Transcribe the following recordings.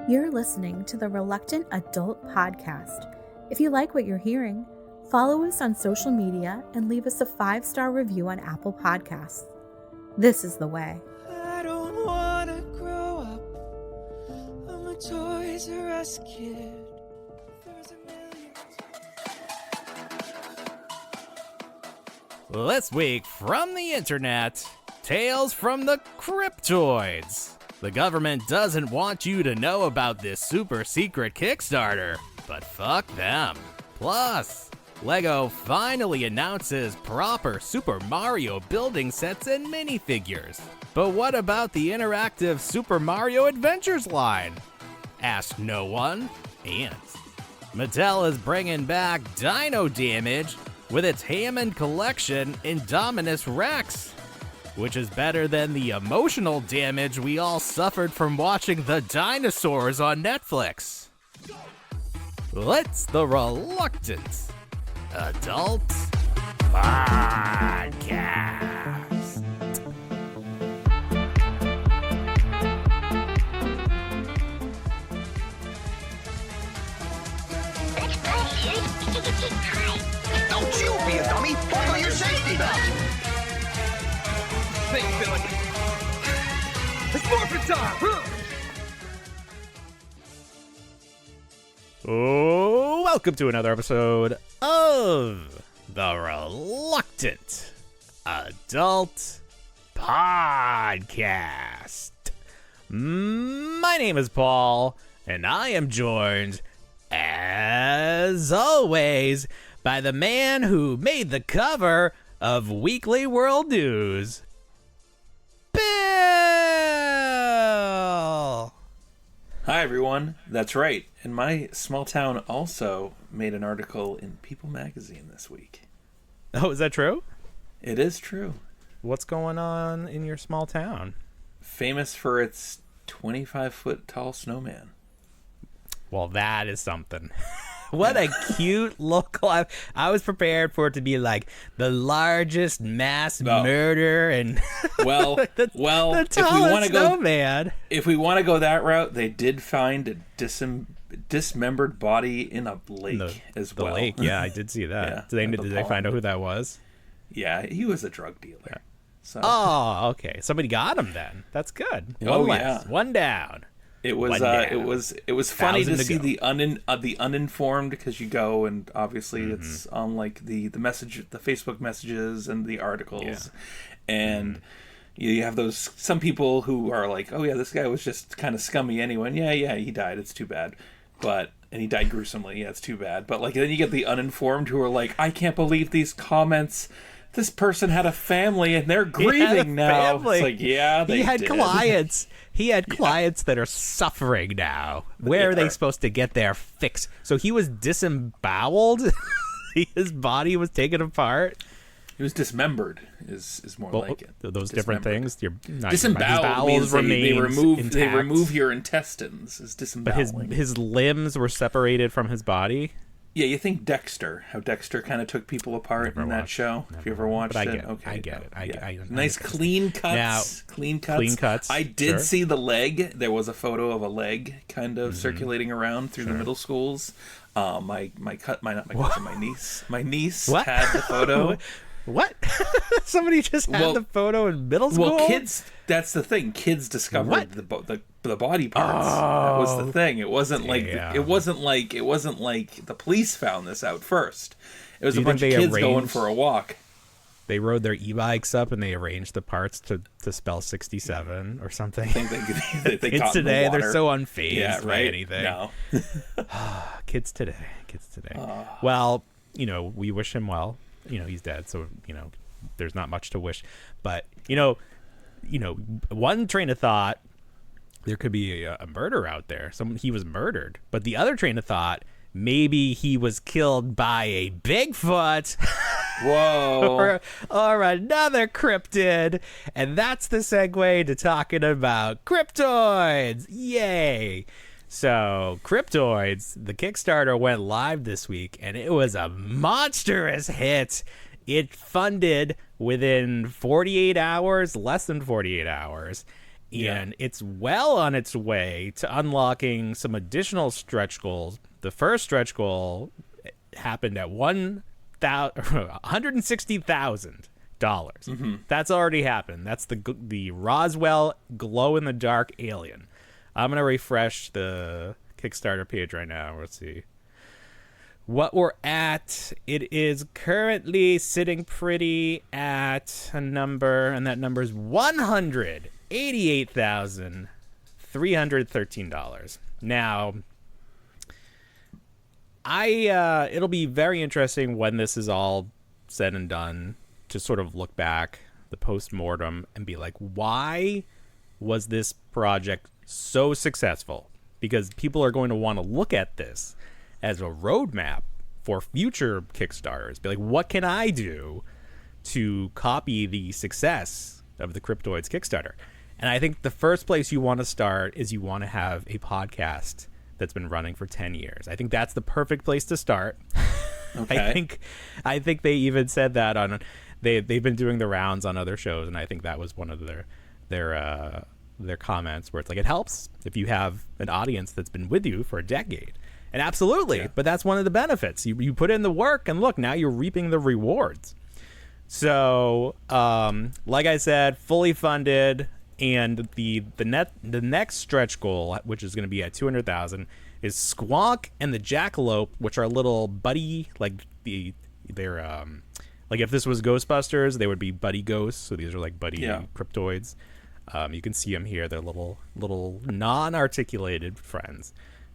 You're listening to the Reluctant Adult Podcast. If you like what you're hearing, follow us on social media and leave us a 5-star review on Apple Podcasts. This is the way. I don't want to grow up. I'm a Toys R Us kid. There's a million. This week from the internet, tales from the Cryptoids. The government doesn't want you to know about this super secret Kickstarter, but fuck them. Plus, LEGO finally announces proper Super Mario building sets and minifigures. But what about the interactive Super Mario Adventures line? Ask no one, and Mattel is bringing back Dino Damage with its Hammond Collection Indominus Rex, which is better than the emotional damage we all suffered from watching the Dinosaurs on Netflix. It's the Reluctant Adult Podcast. Don't you be a dummy! Buckle your safety belt! Think, Billy. It's morphin' time! Oh, welcome to another episode of the Reluctant Adult Podcast. My name is Paul, and I am joined, as always, by the man who made the cover of Weekly World News, Bill! Hi, everyone. That's right. And my small town also made an article in People magazine this week. Oh, is that true? It is true. What's going on in your small town? Famous for its 25-foot tall snowman. Well, that is something. What a cute look. I was prepared for it to be like the largest mass murder and Well, the if we want to go, snowman. if we want to go that route, they did find a dismembered body in a lake as well. The lake, yeah, I did see that. Yeah, did they find out who that was? Yeah, he was a drug dealer. Yeah. So. Oh, okay. Somebody got him then. That's good. Oh, One less. yeah. One down. It was funny to see the uninformed, because you go and obviously it's on like the Facebook messages and the articles, and you have those some people who are like, oh yeah, this guy was just kind of scummy anyway. And yeah, he died. It's too bad, and he died gruesomely. Yeah, it's too bad. But like then you get the uninformed who are like, I can't believe these comments. This person had a family and they're grieving now. It's like, yeah, they had did. clients. He had clients that are suffering now. Where are they supposed to get their fix? So he was disemboweled. His body was taken apart. He was dismembered. Is more like it. Those different things. Disemboweled means they remove your intestines. Is but disemboweling. his limbs were separated from his body. Yeah, you think Dexter, how Dexter kind of took people apart in that show. If you ever watched it, okay, I get it. I nice clean cuts. Now, clean cuts. I did see the leg. There was a photo of a leg kind of circulating around through the middle schools. My niece What? had the photo. What? Somebody just had the photo in middle school? Well, kids. That's the thing. Kids discovered the body parts. That was the thing. It wasn't like the police found this out first. It was a bunch of kids going for a walk. They rode their e-bikes up and they arranged the parts to spell 67 or something. I think they kids got today, in the they're so unfazed by right? anything. No. Kids today. Well, we wish him well. He's dead, so there's not much to wish. But one train of thought, there could be a murder out there. He was murdered, but the other train of thought, maybe he was killed by a Bigfoot. Whoa. or another cryptid. And that's the segue to talking about Cryptoids. Yay. So, Cryptoids, the Kickstarter went live this week, and it was a monstrous hit. It funded within 48 hours, less than 48 hours, and it's well on its way to unlocking some additional stretch goals. The first stretch goal happened at $160,000. That's already happened. That's the Roswell glow-in-the-dark alien. I'm going to refresh the Kickstarter page right now. Let's see what we're at. It is currently sitting pretty at a number, and that number is $188,313. Now, it'll be very interesting when this is all said and done to sort of look back, the post-mortem, and be like, why was this project so successful? Because people are going to want to look at this as a roadmap for future Kickstarters. Be like, what can I do to copy the success of the Cryptoids Kickstarter? And I think the first place you want to start is you want to have a podcast that's been running for 10 years. I think that's the perfect place to start. Okay. I think they even said that on they've been doing the rounds on other shows, and I think that was one of their comments where it's like, it helps if you have an audience that's been with you for a decade. And absolutely, but that's one of the benefits. You put in the work, and look, now you're reaping the rewards. So, like I said, fully funded, and the next stretch goal, which is going to be at 200,000, is Squonk and the Jackalope, which are little buddy, like they're like if this was Ghostbusters, they would be buddy ghosts. So these are like buddy cryptoids. You can see them here. They're little non-articulated friends.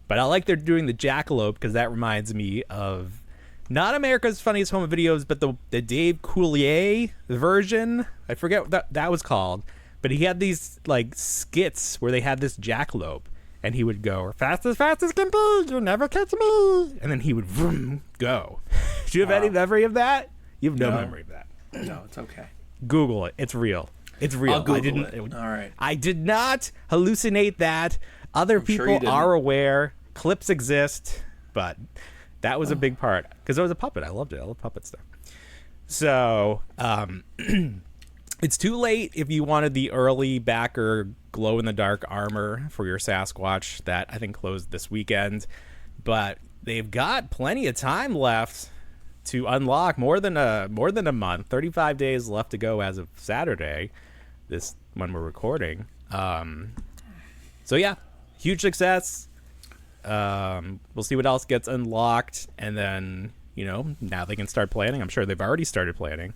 But I like they're doing the Jackalope because that reminds me of not America's Funniest Home Videos, but the Dave Coulier version. I forget what that was called. But he had these like skits where they had this jackalope, and he would go fast as can be. You'll never catch me. And then he would vroom, go. Do you have any memory of that? You have no memory of that. No, it's okay. Google it. It's real. It's real. I'll Google it. All right. I did not hallucinate that. Other people are aware. Clips exist, but that was a big part because it was a puppet. I loved it. I love puppet stuff. So, it's too late if you wanted the early backer glow-in-the-dark armor for your Sasquatch. That, I think, closed this weekend. But they've got plenty of time left to unlock more than a month. 35 days left to go as of Saturday, when we're recording. So, yeah, huge success. We'll see what else gets unlocked. And then, now they can start planning. I'm sure they've already started planning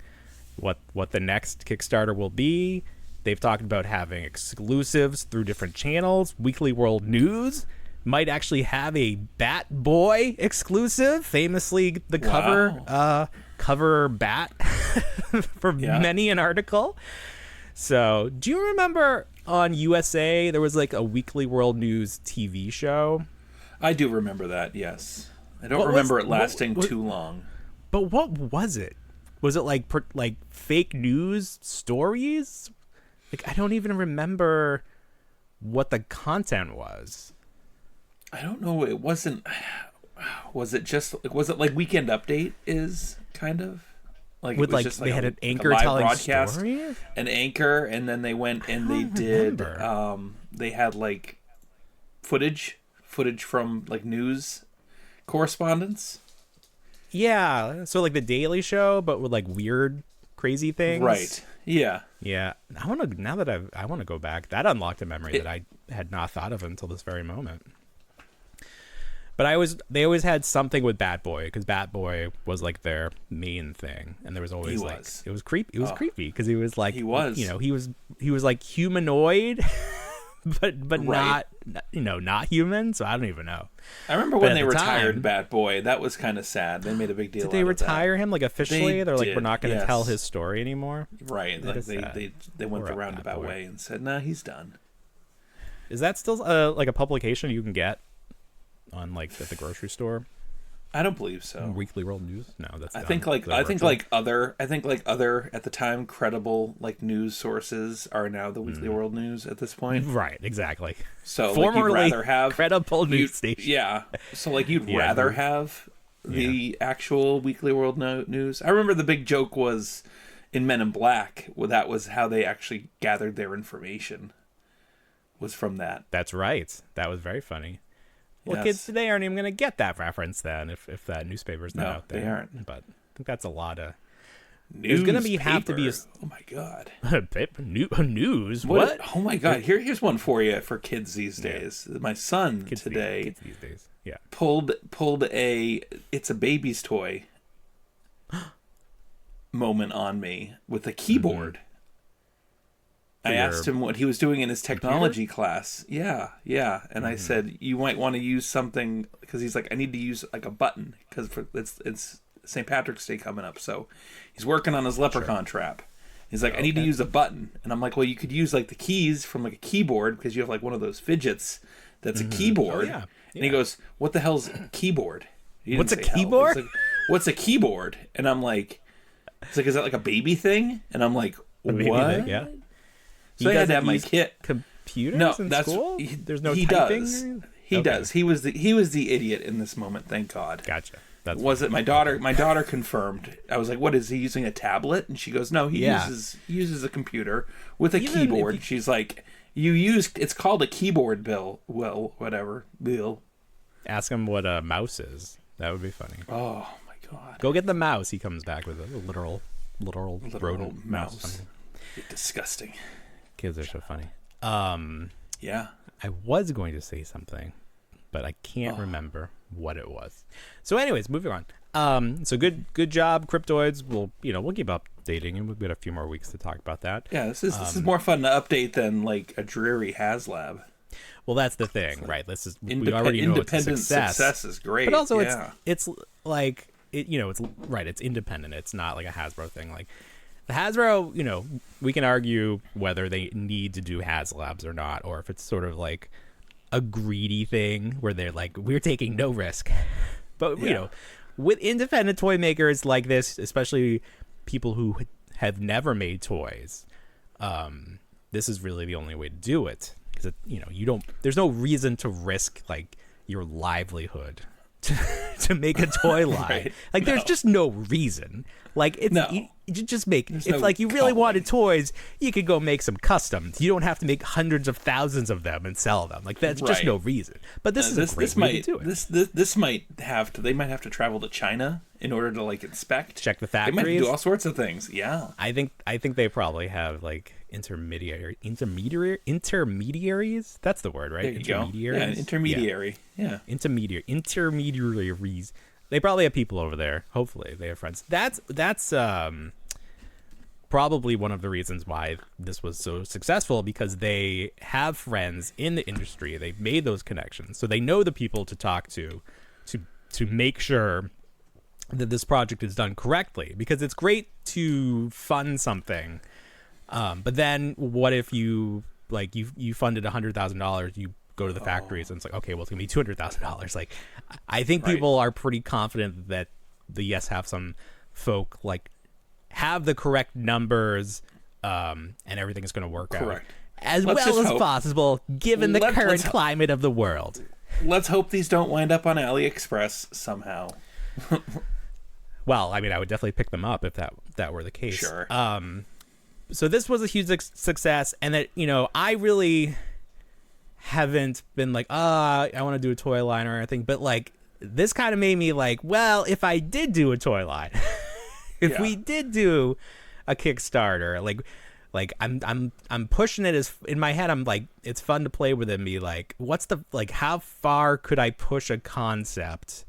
what the next Kickstarter will be. They've talked about having exclusives through different channels. Weekly World News might actually have a Bat Boy exclusive, famously the cover bat for many an article. So, do you remember on USA there was like a Weekly World News TV show? I do remember that, yes. I don't remember it lasting too long. But what was it? Was it like fake news stories? Like, I don't even remember what the content was. I don't know. It wasn't. Was it like Weekend Update is kind of like with it was just they had an anchor live telling broadcast, stories? an anchor, and then they went and they did. They had like footage from like news correspondence. Yeah, so like the Daily Show, but with like weird, crazy things. Right. Yeah. Yeah. I want to go back. That unlocked a memory that I had not thought of until this very moment. But they always had something with Bat Boy, because Bat Boy was like their main thing, and there was always it was creepy. It was creepy because he was like he was like humanoid. but not human, so I don't even know. I remember when they retired Bat Boy. That was kind of sad. They made a big deal. Did they retire him like officially? They're like, we're not going to tell his story story anymore. Right. Like they went the roundabout way and said, "Nah, he's done." Is that still like a publication you can get on like at the grocery store? I don't believe so. Weekly World News? No, that's. I think other at the time credible like news sources are now the Weekly World News at this point. Right, exactly. So formerly like, you'd rather have credible news station. Yeah. So like you'd rather have the actual Weekly World News. I remember the big joke was in Men in Black. Well, that was how they actually gathered their information. was from that. That's right. That was very funny. Well, Yes. kids today aren't even going to get that reference then if that newspaper's not No, out there. they aren't. But I think that's a lot of... There's going to have to be a... Oh, my God. News? What? Oh, my God. Here's one for you for kids these days. My son Kids today these days. Yeah. pulled a it's a baby's toy moment on me with a keyboard. I asked him what he was doing in his technology class. Yeah. And I said, you might want to use something, because he's like, I need to use like a button because it's St. Patrick's Day coming up. So he's working on his leprechaun trap. He's like, I need to use a button. And I'm like, well, you could use like the keys from like a keyboard, because you have like one of those fidgets that's a keyboard. Yeah. And he goes, what the hell's a keyboard? What's a keyboard? Like, what's a keyboard? And I'm like, it's like, is that like a baby thing? And I'm like, what? Thing, yeah. So I had to have my kit. Computers in school? There's no he typing? does. He does. He was the idiot in this moment. Thank God. Gotcha. That's was it my daughter? My daughter confirmed. I was like, "What is he using? A tablet?" And she goes, "No, he uses a computer with a keyboard." She's like, It's called a keyboard, Bill. Well, whatever, Bill. Ask him what a mouse is. That would be funny. Oh my God. Go get the mouse. He comes back with a literal rodent mouse. Disgusting. Kids are so funny. Yeah. I was going to say something, but I can't remember what it was. So anyways, moving on. So good job, Cryptoids. We'll keep updating, and we've got a few more weeks to talk about that. Yeah, this is more fun to update than like a dreary HasLab. Well, that's the thing, right? This is we already know it's a success is great, but also it's like it's right. It's independent. It's not like a Hasbro thing. Like the Hasbro, we can argue whether they need to do HasLabs or not, or if it's sort of like a greedy thing where they're like, we're taking no risk. But with independent toy makers like this, especially people who have never made toys, this is really the only way to do it. Because there's no reason to risk like your livelihood to make a toy line. Right. Like there's just no reason. Like it's you just make like you really wanted toys, you could go make some customs. You don't have to make hundreds of thousands of them and sell them. Like that's just no reason. But this is a great way to do it. This might have to. They might have to travel to China in order to like inspect, check the factories. They might do all sorts of things. Yeah, I think they probably have like intermediaries. That's the word, right? There you intermediaries. Go. Yeah, intermediary. Yeah. Intermediaries. They probably have people over there. Hopefully, they have friends. That's probably one of the reasons why this was so successful, because they have friends in the industry. They've made those connections, so they know the people to talk to make sure that this project is done correctly. Because it's great to fund something, but then what if you funded $100,000? You go to the factories and it's like, okay, well, it's gonna be $200,000. Like, I think people are pretty confident that the have some folk like have the correct numbers, and everything is gonna work out as well as possible given the current climate of the world. Let's hope these don't wind up on AliExpress somehow. Well, I mean, I would definitely pick them up if that were the case. Sure. So this was a huge success, and that I really haven't been like, I want to do a toy line or anything, but like this kind of made me like, well, if I did do a toy line, if we did do a Kickstarter, like I'm pushing it as in my head. I'm like, it's fun to play with it and be like, how far could I push a concept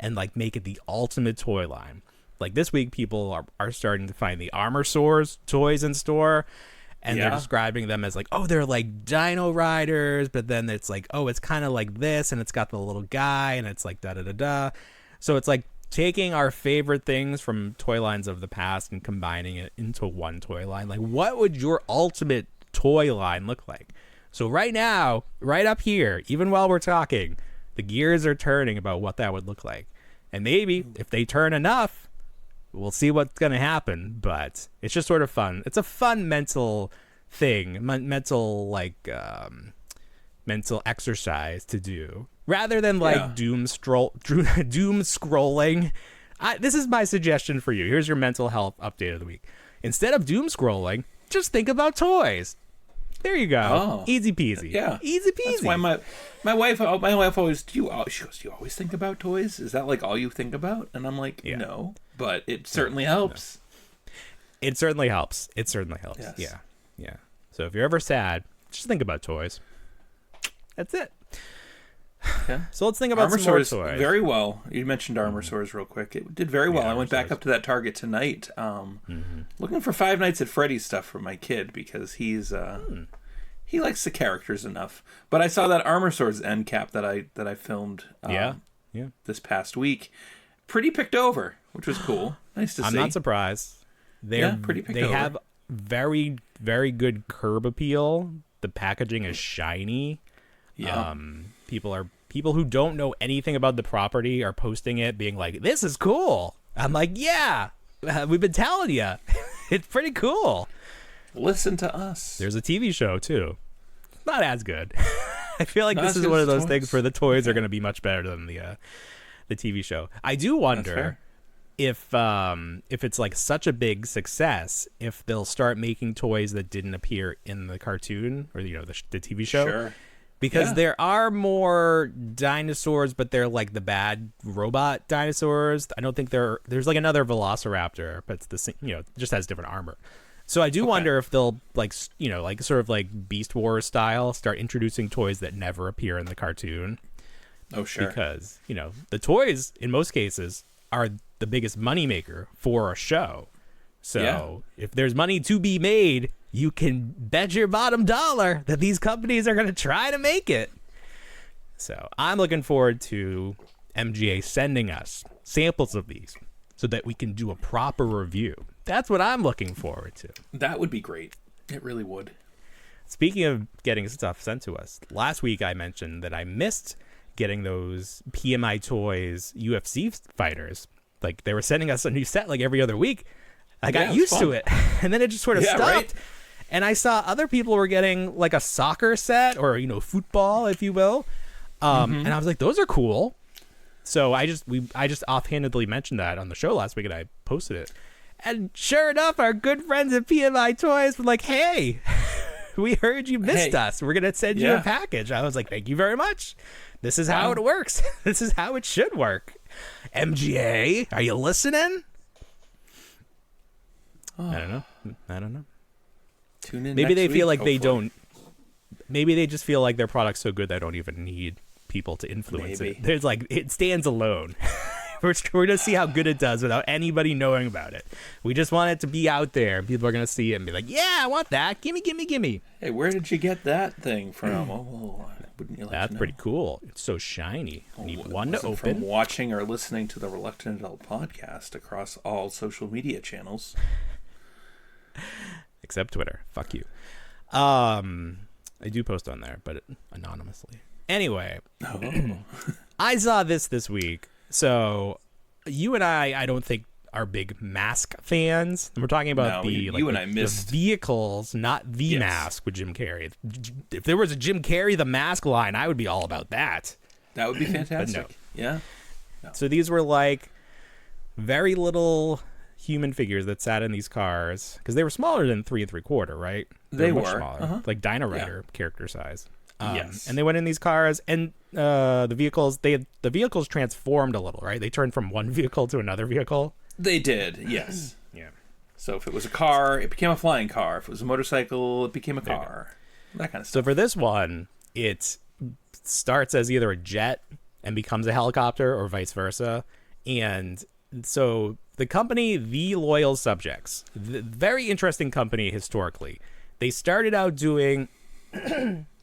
and like make it the ultimate toy line? Like this week, people are starting to find the Armosaurs toys in store. And they're describing them as like, oh, they're like Dino Riders, but then it's like, oh, it's kind of like this, and it's got the little guy, and it's like da-da-da-da. So it's like taking our favorite things from toy lines of the past and combining it into one toy line. Like, what would your ultimate toy line look like? So right now, right up here, even while we're talking, the gears are turning about what that would look like. And maybe if they turn enough, we'll see what's going to happen, but it's just sort of fun. It's a fun mental thing, mental exercise to do, rather than like doom scrolling. This is my suggestion for you. Here's your mental health update of the week. Instead of doom scrolling, just think about toys. There you go. Oh. Easy peasy. Yeah. Easy peasy. That's why my wife always, she goes, do you always think about toys? Is that like all you think about? And I'm like, no, but it certainly helps. No. It certainly helps. Yes. Yeah. So if you're ever sad, just think about toys. That's it. Yeah. So let's think about some more toys. Very well. You mentioned Armosaurs real quick. It did very well. I went back up to that Target tonight, looking for Five Nights at Freddy's stuff for my kid because he's he likes the characters enough. But I saw that Armosaurs end cap that I filmed this past week. Pretty picked over, which was cool. Nice to see. I'm not surprised. They're pretty picked over. They have very, very good curb appeal. The packaging is shiny. Yeah. People who don't know anything about the property are posting it, being like, "This is cool." I'm like, "Yeah, we've been telling you, it's pretty cool." Listen to us. There's a TV show too. Not as good. I feel like this is one of those things where the toys are going to be much better than the TV show. I do wonder if it's like such a big success, if they'll start making toys that didn't appear in the cartoon or the TV show. Sure. Because there are more dinosaurs, but they're like the bad robot dinosaurs. I don't think there's like another Velociraptor, but it's the same, just has different armor. So I do wonder if they'll like sort of like Beast Wars style start introducing toys that never appear in the cartoon. Oh, sure. Because, the toys in most cases are the biggest moneymaker for a show. So if there's money to be made, you can bet your bottom dollar that these companies are going to try to make it. So I'm looking forward to MGA sending us samples of these so that we can do a proper review. That's what I'm looking forward to. That would be great. It really would. Speaking of getting stuff sent to us, last week I mentioned that I missed getting those PMI Toys UFC fighters. Like, they were sending us a new set like every other week. I got used to it, and then it just sort of stopped. Right? And I saw other people were getting like a soccer set or, football, if you will. And I was like, those are cool. So I just offhandedly mentioned that on the show last week, and I posted it. And sure enough, our good friends at PMI Toys were like, hey, we heard you missed us. We're going to send you a package. I was like, thank you very much. This is how it works. This is how it should work. MGA, are you listening? I don't know. Tune in. Maybe they feel like hopefully. they don't. Maybe they just feel like their product's so good they don't even need people to influence it. There's like, it stands alone. We're gonna see how good it does without anybody knowing about it. We just want it to be out there. People are gonna see it and be like, "Yeah, I want that. Gimme." Hey, where did you get that thing from? Wouldn't you like That's to know? pretty cool. It's so shiny. I need one to open. From watching or listening to the Reluctant Adult podcast across all social media channels. Except Twitter. Fuck you. I do post on there, but anonymously. Anyway, I saw this week. So you and I don't think are big mask fans. And we're talking about the vehicles, not the mask with Jim Carrey. If there was a Jim Carrey the mask line, I would be all about that. That would be fantastic. But no. Yeah. No. So these were like very little human figures that sat in these cars because they were smaller than 3 3/4, right? They were much smaller, like Dino Rider character size. Yes. And they went in these cars, and the vehicles transformed a little, right? They turned from one vehicle to another vehicle. They did, yes. Yeah. So if it was a car, it became a flying car. If it was a motorcycle, it became a car. That kind of stuff. So for this one, it starts as either a jet and becomes a helicopter or vice versa. And so the company, The Loyal Subjects, very interesting company historically. They started out doing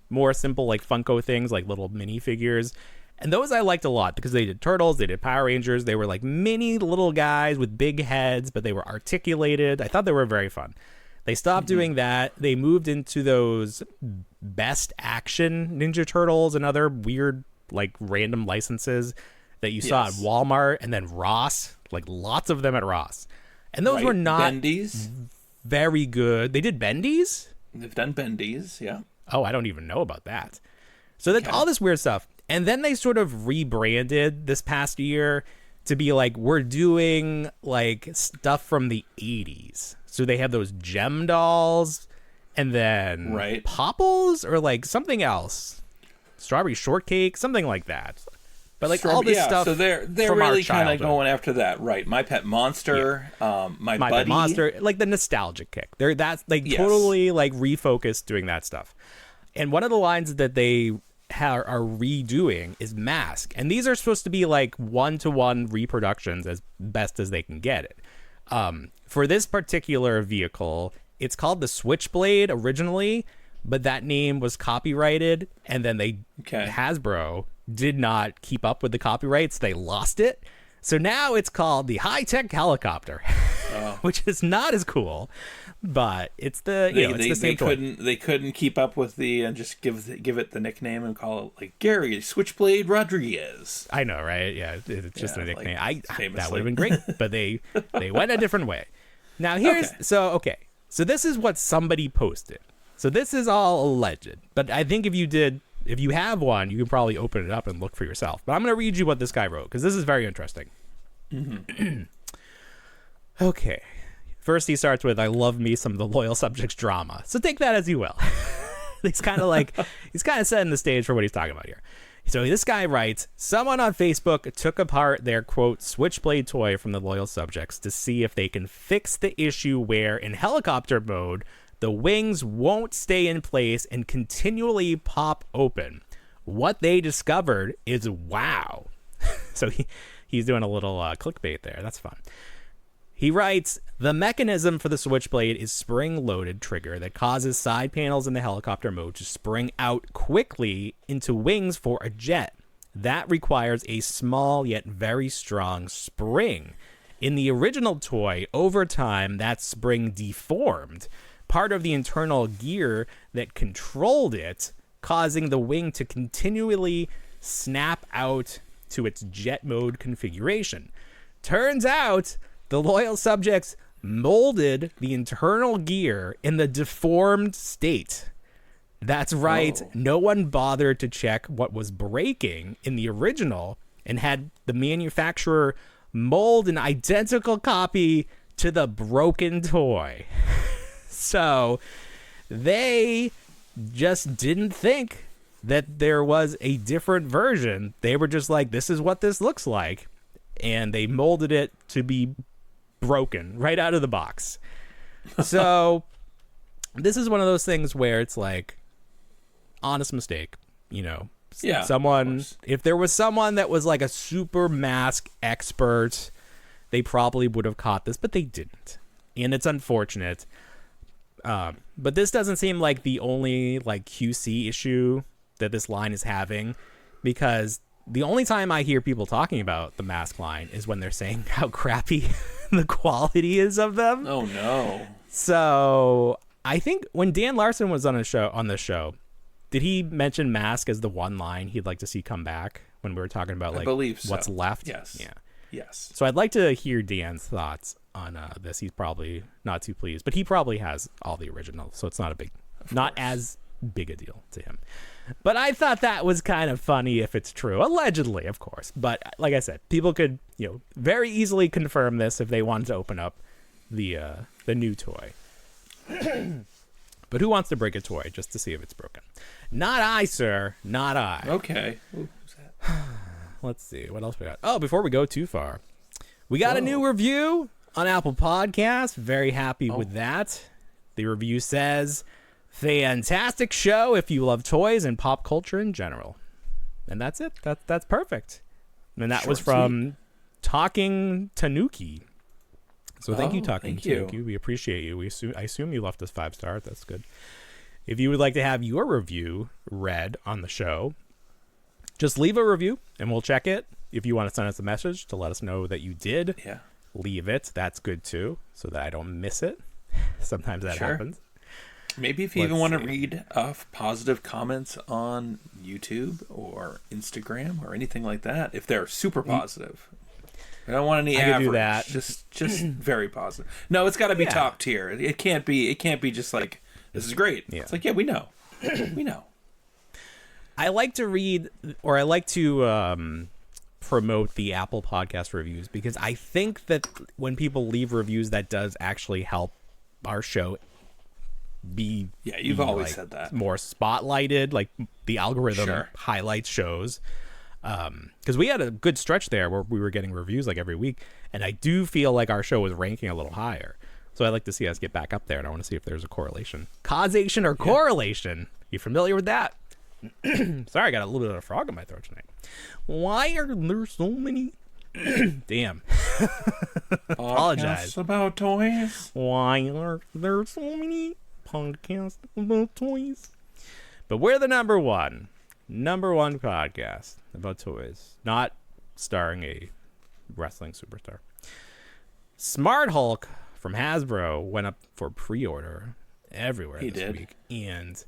more simple like Funko things, like little minifigures. And those I liked a lot because they did Turtles, they did Power Rangers. They were like mini little guys with big heads, but they were articulated. I thought they were very fun. They stopped doing that. They moved into those Best Action Ninja Turtles and other weird like random licenses that you saw at Walmart and then Ross, like lots of them at Ross. And those were not Bendy's. Very good. They did Bendy's? They've done Bendy's, yeah. Oh, I don't even know about that. So that's all this weird stuff. And then they sort of rebranded this past year to be like, we're doing like stuff from the 80s. So they have those gem dolls and then Right. Popples or like something else, strawberry shortcake, something like that. But like all this stuff. So they're from really our kind of childhood. going after that, right? My Pet Monster, My My Buddy. Pet Monster, like the nostalgic kick. They're that's like Yes. totally like refocused doing that stuff. And one of the lines that they are redoing is Mask, and these are supposed to be like 1-to-1 reproductions as best as they can get it. For this particular vehicle, it's called the Switchblade originally, but that name was copyrighted, and then Hasbro did not keep up with the copyrights. They lost it. So now it's called the High-Tech Helicopter, which is not as cool, but it's the it's the same toy. They couldn't keep up with the and just give it the nickname and call it like Gary Switchblade Rodriguez. I know, right? Yeah, it's just a nickname. Famously. That would have been great, but they went a different way. Now here's so this is what somebody posted. So this is all alleged, but I think if you have one, you can probably open it up and look for yourself. But I'm going to read you what this guy wrote because this is very interesting. Mm-hmm. Okay. First, he starts with, "I love me some of the loyal subjects drama." So take that as you will. He's kind of setting the stage for what he's talking about here. So this guy writes, "Someone on Facebook took apart their, quote, Switchblade toy from the loyal subjects to see if they can fix the issue where, in helicopter mode, the wings won't stay in place and continually pop open. What they discovered is wow." So he's doing a little clickbait there. That's fun. He writes, "The mechanism for the Switchblade is spring-loaded trigger that causes side panels in the helicopter mode to spring out quickly into wings for a jet. That requires a small yet very strong spring. In the original toy, over time, that spring deformed part of the internal gear that controlled it, causing the wing to continually snap out to its jet mode configuration. Turns out the loyal subjects molded the internal gear in the deformed state. That's right. Oh. No one bothered to check what was breaking in the original and had the manufacturer mold an identical copy to the broken toy. So they just didn't think that there was a different version. They were just like, this is what this looks like. And they molded it to be broken right out of the box. So this is one of those things where it's like, honest mistake, Yeah, someone, if there was someone that was like a super mask expert, they probably would have caught this, but they didn't. And it's unfortunate. But this doesn't seem like the only like QC issue that this line is having, because the only time I hear people talking about the mask line is when they're saying how crappy the quality is of them. Oh no. So I think when Dan Larson was on the show, did he mention mask as the one line he'd like to see come back when we were talking about like what's left? Yes. Yeah. Yes. So I'd like to hear Dan's thoughts on this. He's probably not too pleased, but he probably has all the originals, so it's not as big a deal to him. But I thought that was kind of funny if it's true, allegedly, of course. But like I said, people could very easily confirm this if they wanted to open up the new toy. But who wants to break a toy just to see if it's broken? Not I, sir. Not I. Okay. Ooh, who's that? Let's see. What else we got? Oh, before we go too far, we got a new review on Apple Podcasts. Very happy with that. The review says, "Fantastic show if you love toys and pop culture in general." And that's it. That's perfect. And that was from Talking Tanuki. So thank you, Talking Tanuki. We appreciate you. I assume you left us 5 stars. That's good. If you would like to have your review read on the show, just leave a review and we'll check it. If you want to send us a message to let us know that you did, leave it. That's good too, so that I don't miss it. Sometimes that happens. Maybe if you even want to read positive comments on YouTube or Instagram or anything like that, if they're super positive. I don't want any average. Do that. Just very positive. No, it's got to be top tier. It can't be just like, this is great. Yeah. It's like, we know. We know. I like to read, or I like to promote the Apple Podcast reviews, because I think that when people leave reviews, that does actually help our show be you've always said that, more spotlighted, like the algorithm highlights shows. Because we had a good stretch there where we were getting reviews like every week, and I do feel like our show was ranking a little higher. So I'd like to see us get back up there, and I want to see if there's a correlation, causation, or correlation. You familiar with that? Sorry, I got a little bit of a frog in my throat tonight. Why are there so many? Damn. Apologize. About toys. Why are there so many podcasts about toys? But we're the number one podcast about toys, not starring a wrestling superstar. Smart Hulk from Hasbro went up for pre-order everywhere this week, and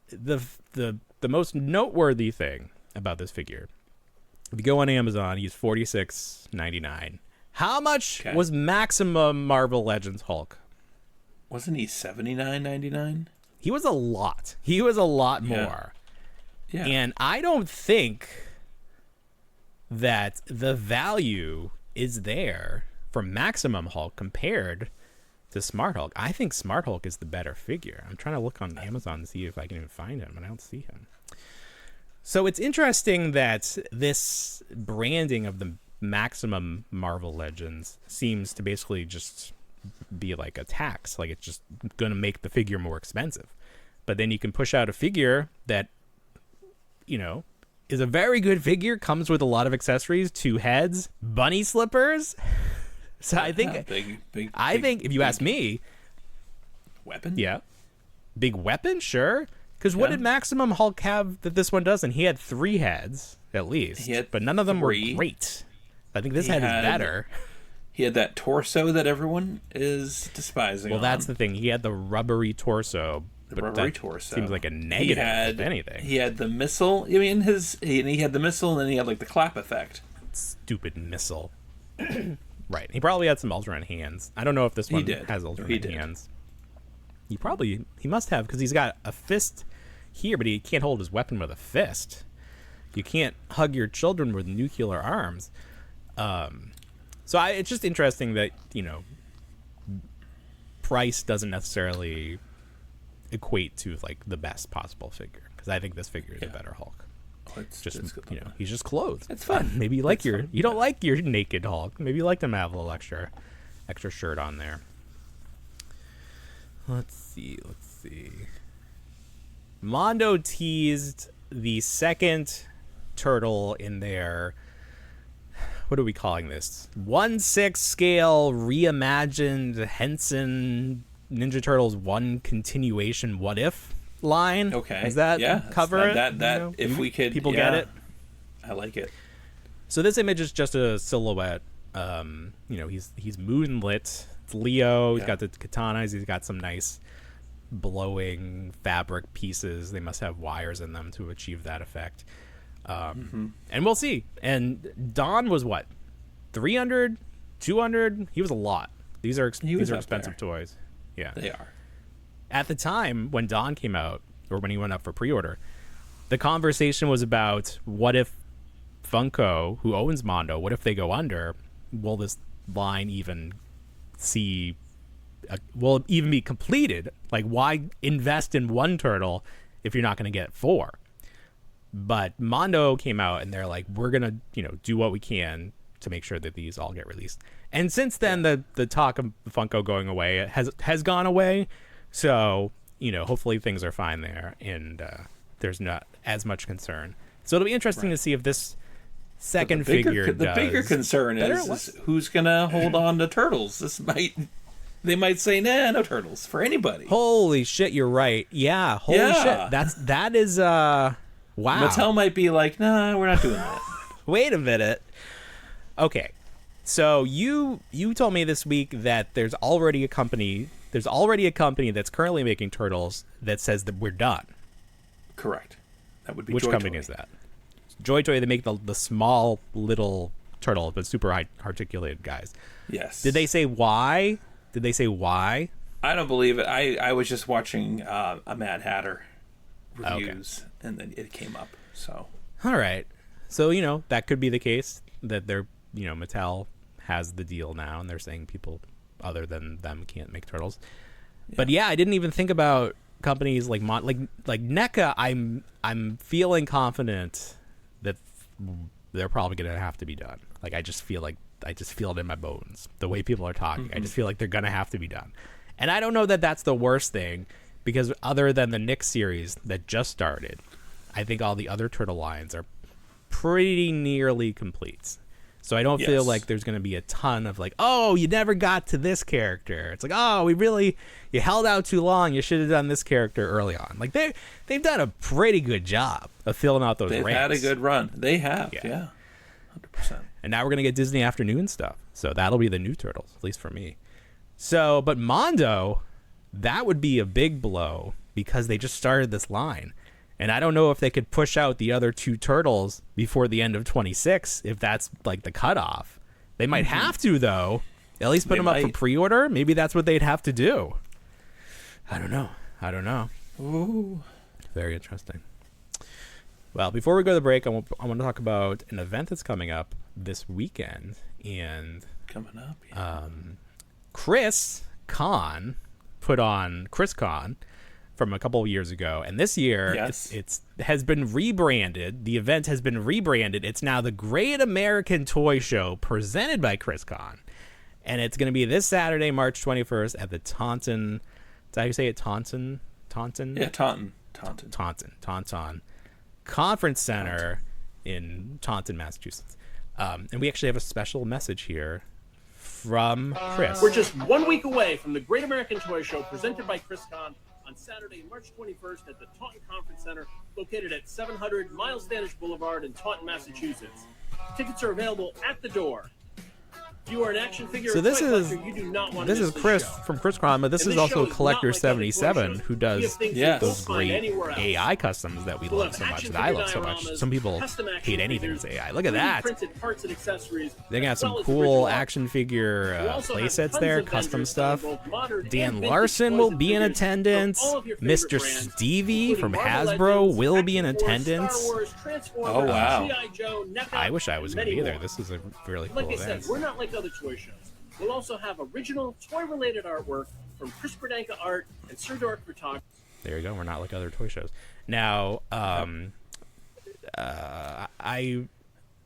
the most noteworthy thing about this figure, if you go on Amazon, he's $46.99. How much was Maximum Marvel Legends Hulk? Wasn't he $79.99? He was a lot. He was a lot more. Yeah. And I don't think that the value is there for Maximum Hulk compared to Smart Hulk. I think Smart Hulk is the better figure. I'm trying to look on Amazon to see if I can even find him, and I don't see him. So it's interesting that this branding of the Maximum Marvel Legends seems to basically just be like a tax. Like, it's just going to make the figure more expensive. But then you can push out a figure that, you know, is a very good figure, comes with a lot of accessories, 2 heads, bunny slippers. So I think, I think if you ask me, weapon? Yeah. Big weapon? Sure. Because what did Maximum Hulk have that this one doesn't? He had 3 heads, at least. But none of them were great. I think this head is better. He had that torso that everyone is despising. Well, that's the thing. He had the rubbery torso. The rubbery torso seems like a negative, if anything. He had the missile. I mean, he had the missile, and then he had like the clap effect. Stupid missile. Right. He probably had some alternate hands. I don't know if this one has alternate hands. He must have, because he's got a fist here, but he can't hold his weapon with a fist. You can't hug your children with nuclear arms. So it's just interesting that, you know, price doesn't necessarily equate to like the best possible figure, because I think this figure is a better Hulk. It's you know, he's just clothed. It's fun. Maybe you like you don't like your naked Hulk. Maybe you like to have a little extra shirt on there. Let's see. Mondo teased the second turtle in their, what are we calling this? 1/6 scale reimagined Henson Ninja Turtles 1 continuation what if line. Okay. Does that cover it? That you know, if we could, people get it. I like it. So this image is just a silhouette. You know, he's moonlit. It's Leo. He's got the katanas. He's got some nice blowing fabric pieces. They must have wires in them to achieve that effect. And we'll see. And Don was what? 300, 200? He was a lot. These are expensive toys. Yeah. They are. At the time when Don came out, or when he went up for pre-order, the conversation was about what if Funko, who owns Mondo, what if they go under? Will this line even will it even be completed? Like, why invest in 1 turtle if you're not going to get 4? But Mondo came out and they're like, we're going to, you know, do what we can to make sure that these all get released. And since then, the talk of Funko going away has gone away. So, you know, hopefully things are fine there, and there's not as much concern. So it'll be interesting to see if this second figure the bigger concern is who's gonna hold on to turtles. They might say, nah, no turtles for anybody. Holy shit, you're right. Yeah, holy shit. That is wow. Mattel might be like, nah, we're not doing that. Wait a minute. Okay. So you told me this week that there's already a company that's currently making turtles that says that we're done. Correct. That would be Which Joy company Toy. is that? Joy Toy. They make the small little turtle, but super high articulated guys. Yes. Did they say why? I don't believe it. I was just watching a Mad Hatter reviews, and then it came up. So. All right. So, you know, that could be the case, that they're, you know, Mattel has the deal now, and they're saying people other than them can't make turtles. But yeah, I didn't even think about companies like NECA. I'm feeling confident that they're probably going to have to be done. Like I just feel it in my bones. The way people are talking, I just feel like they're going to have to be done. And I don't know that that's the worst thing, because other than the Nick series that just started, I think all the other Turtle lines are pretty nearly complete. So I don't feel like there's going to be a ton of like, oh, you never got to this character. It's like, oh, you held out too long. You should have done this character early on. Like they've done a pretty good job of filling out those ranks. They've had a good run. They have, yeah. 100%. And now we're going to get Disney Afternoon stuff. So that'll be the new Turtles, at least for me. So, but Mondo, that would be a big blow because they just started this line. And I don't know if they could push out the other 2 Turtles before the end of 26, if that's like the cutoff. They might have to, though. At least put them up for pre-order. Maybe that's what they'd have to do. I don't know. Ooh. Very interesting. Well, before we go to the break, I want to talk about an event that's coming up this weekend. And coming up, yeah. Chris Con put on Chris Con from a couple of years ago, and this year it's has been rebranded. The event has been rebranded. It's now the Great American Toy Show presented by Chris Con, and it's going to be this Saturday, March 21st at the Taunton. Is that how you say it? Taunton. Yeah, Taunton Conference Center in Taunton, Massachusetts. And we actually have a special message here from Chris. We're just 1 week away from the Great American Toy Show presented by Chris Con on Saturday, March 21st at the Taunton Conference Center, located at 700 Miles Standish Boulevard in Taunton, Massachusetts. Tickets are available at the door. If you are an action figure so this is collector, you do not want to miss Chris show. from Chris Con, but this is also Collector 77 who does those great AI customs that we love so much, that I love so much. Some people hate anything that's AI. Look at that. They got some cool action figure playsets there, custom stuff. Dan Larson will be in attendance. Mr. Stevie from Hasbro will be in attendance. Oh, wow. I wish I was going to be there. This is a really cool event. Like I said, we're not like other toy shows. We'll also have original toy-related artwork from Chris Berdanka Art and Sir Dork Photography. There you go. We're not like other toy shows. Now, I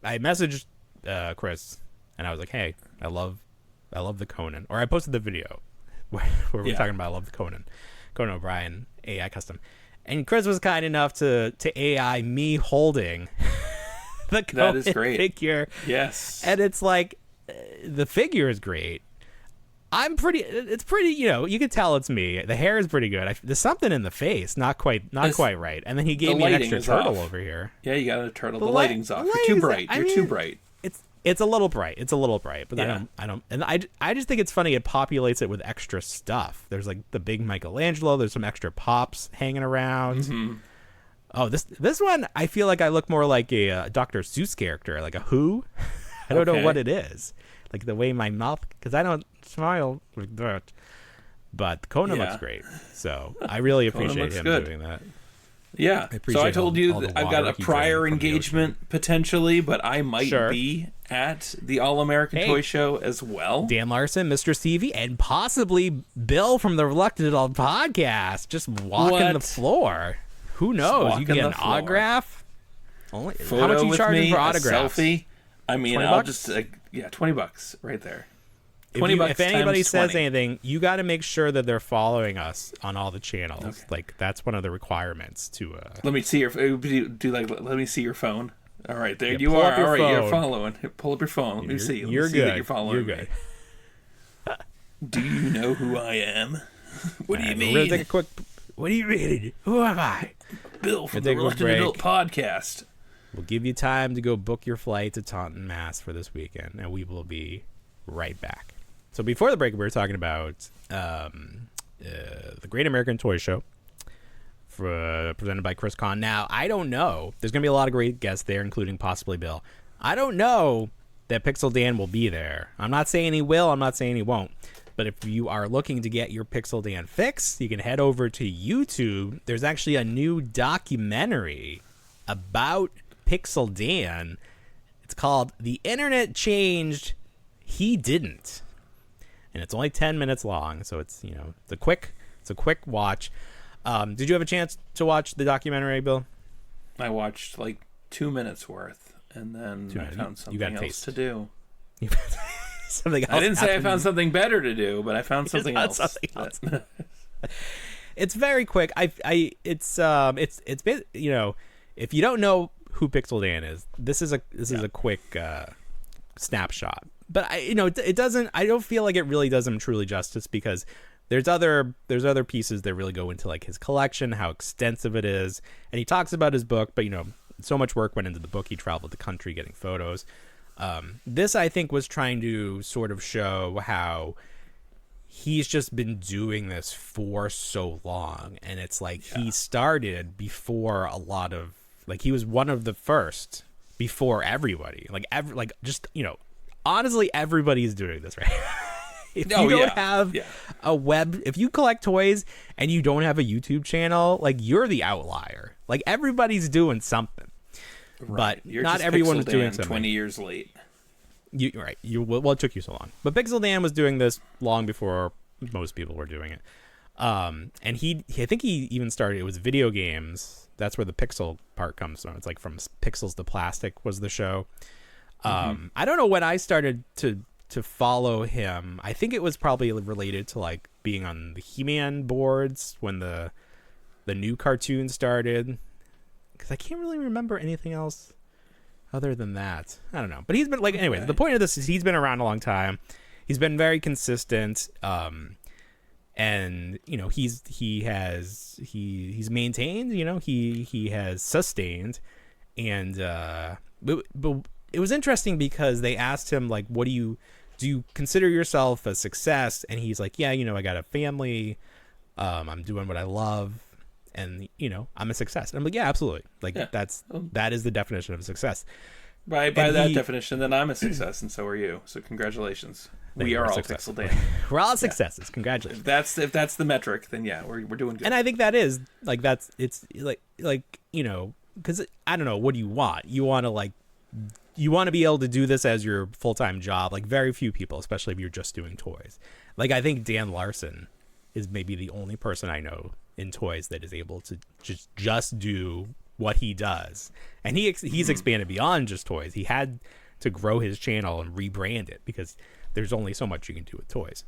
messaged Chris, and I was like, "Hey, I love the Conan." Or I posted the video where we're talking about I love the Conan O'Brien AI custom, and Chris was kind enough to AI me holding the Conan figure. Yes, and it's like. The figure is great. It's pretty, you can tell it's me. The hair is pretty good. There's something in the face, not quite right. And then he gave me an extra turtle over here. Yeah, you got a turtle. The lighting's off. You're too bright. You're too bright. It's a little bright. But yeah. I don't. And I just think it's funny. It populates it with extra stuff. There's like the big Michelangelo. There's some extra pops hanging around. Mm-hmm. Oh, this one, I feel like I look more like a Dr. Seuss character, like a Who. I don't know what it is. Like the way my mouth, because I don't smile like that. But Conan looks great. So I really appreciate him doing that. Yeah. So I told you that I've got a prior engagement potentially, but I might be at the All-American Toy Show as well. Dan Larson, Mr. Stevie, and possibly Bill from the Reluctant Adult podcast just walking the floor. Who knows? You can get an autograph. How much are you charging for autographs? Selfie. I mean, I'll just $20 right there. $20 if anybody says anything, you got to make sure that they're following us on all the channels. Okay. Like that's one of the requirements to. Let me see your. Let me see your phone. All right, there you are. All right, you're following. Pull up your phone. Let me see. You're good. See that you're following. You're good. Do you know who I am? What do you mean? We're gonna take a quick. What do you mean? Who am I? Bill from the Reluctant Adult podcast. We'll give you time to go book your flight to Taunton, Mass for this weekend, and we will be right back. So before the break, we were talking about the Great American Toy Show presented by Chris Con. Now, I don't know. There's going to be a lot of great guests there, including possibly Bill. I don't know that Pixel Dan will be there. I'm not saying he will. I'm not saying he won't. But if you are looking to get your Pixel Dan fix, you can head over to YouTube. There's actually a new documentary about Pixel Dan. It's called The Internet Changed, He Didn't. And it's only 10 minutes long, so it's, it's a quick It's a quick watch. Did you have a chance to watch the documentary, Bill? I watched like 2 minutes worth, and then I found something else to do. Something else. I didn't say I found something better to do, but I found something else. It's very quick. It's been, you know, if you don't know who Pixel Dan is, this is a quick snapshot. But I don't feel like it really does him truly justice, because there's other pieces that really go into like his collection, how extensive it is, and he talks about his book. But so much work went into the book. He traveled the country getting photos. This, I think, was trying to sort of show how he's just been doing this for so long, and it's like he started before a lot of, like, he was one of the first before everybody. Honestly, everybody's doing this, right? If you don't have a web, if you collect toys and you don't have a YouTube channel, like, you're the outlier. Like, everybody's doing something, but You're not just everyone's Pixel doing Dan something. 20 years late. Well, it took you so long, but Pixel Dan was doing this long before most people were doing it. And I think he even started, it was video games. That's where the pixel part comes from. It's like From Pixels to Plastic was the show. I don't know when I started to follow him. I think it was probably related to like being on the He-Man boards when the new cartoon started, because I can't really remember anything else other than that. I don't know. But he's been like, anyway, the point of this is he's been around a long time. He's been very consistent. And he's maintained, he has sustained. And but it was interesting because they asked him, like, do you consider yourself a success? And he's like, yeah, I got a family, I'm doing what I love, and I'm a success. And I'm like, yeah, absolutely. Like, that is the definition of success. By that definition, then I'm a success, and so are you. So congratulations. We are all Pixel Dan. We're all successes. Congratulations. If that's the metric, then yeah, we're doing good. And I think that is like, it's like because I don't know, what do you want? You want to be able to do this as your full-time job. Like, very few people, especially if you're just doing toys. Like, I think Dan Larson is maybe the only person I know in toys that is able to just do what he does. And he's expanded beyond just toys. He had to grow his channel and rebrand it because there's only so much you can do with toys.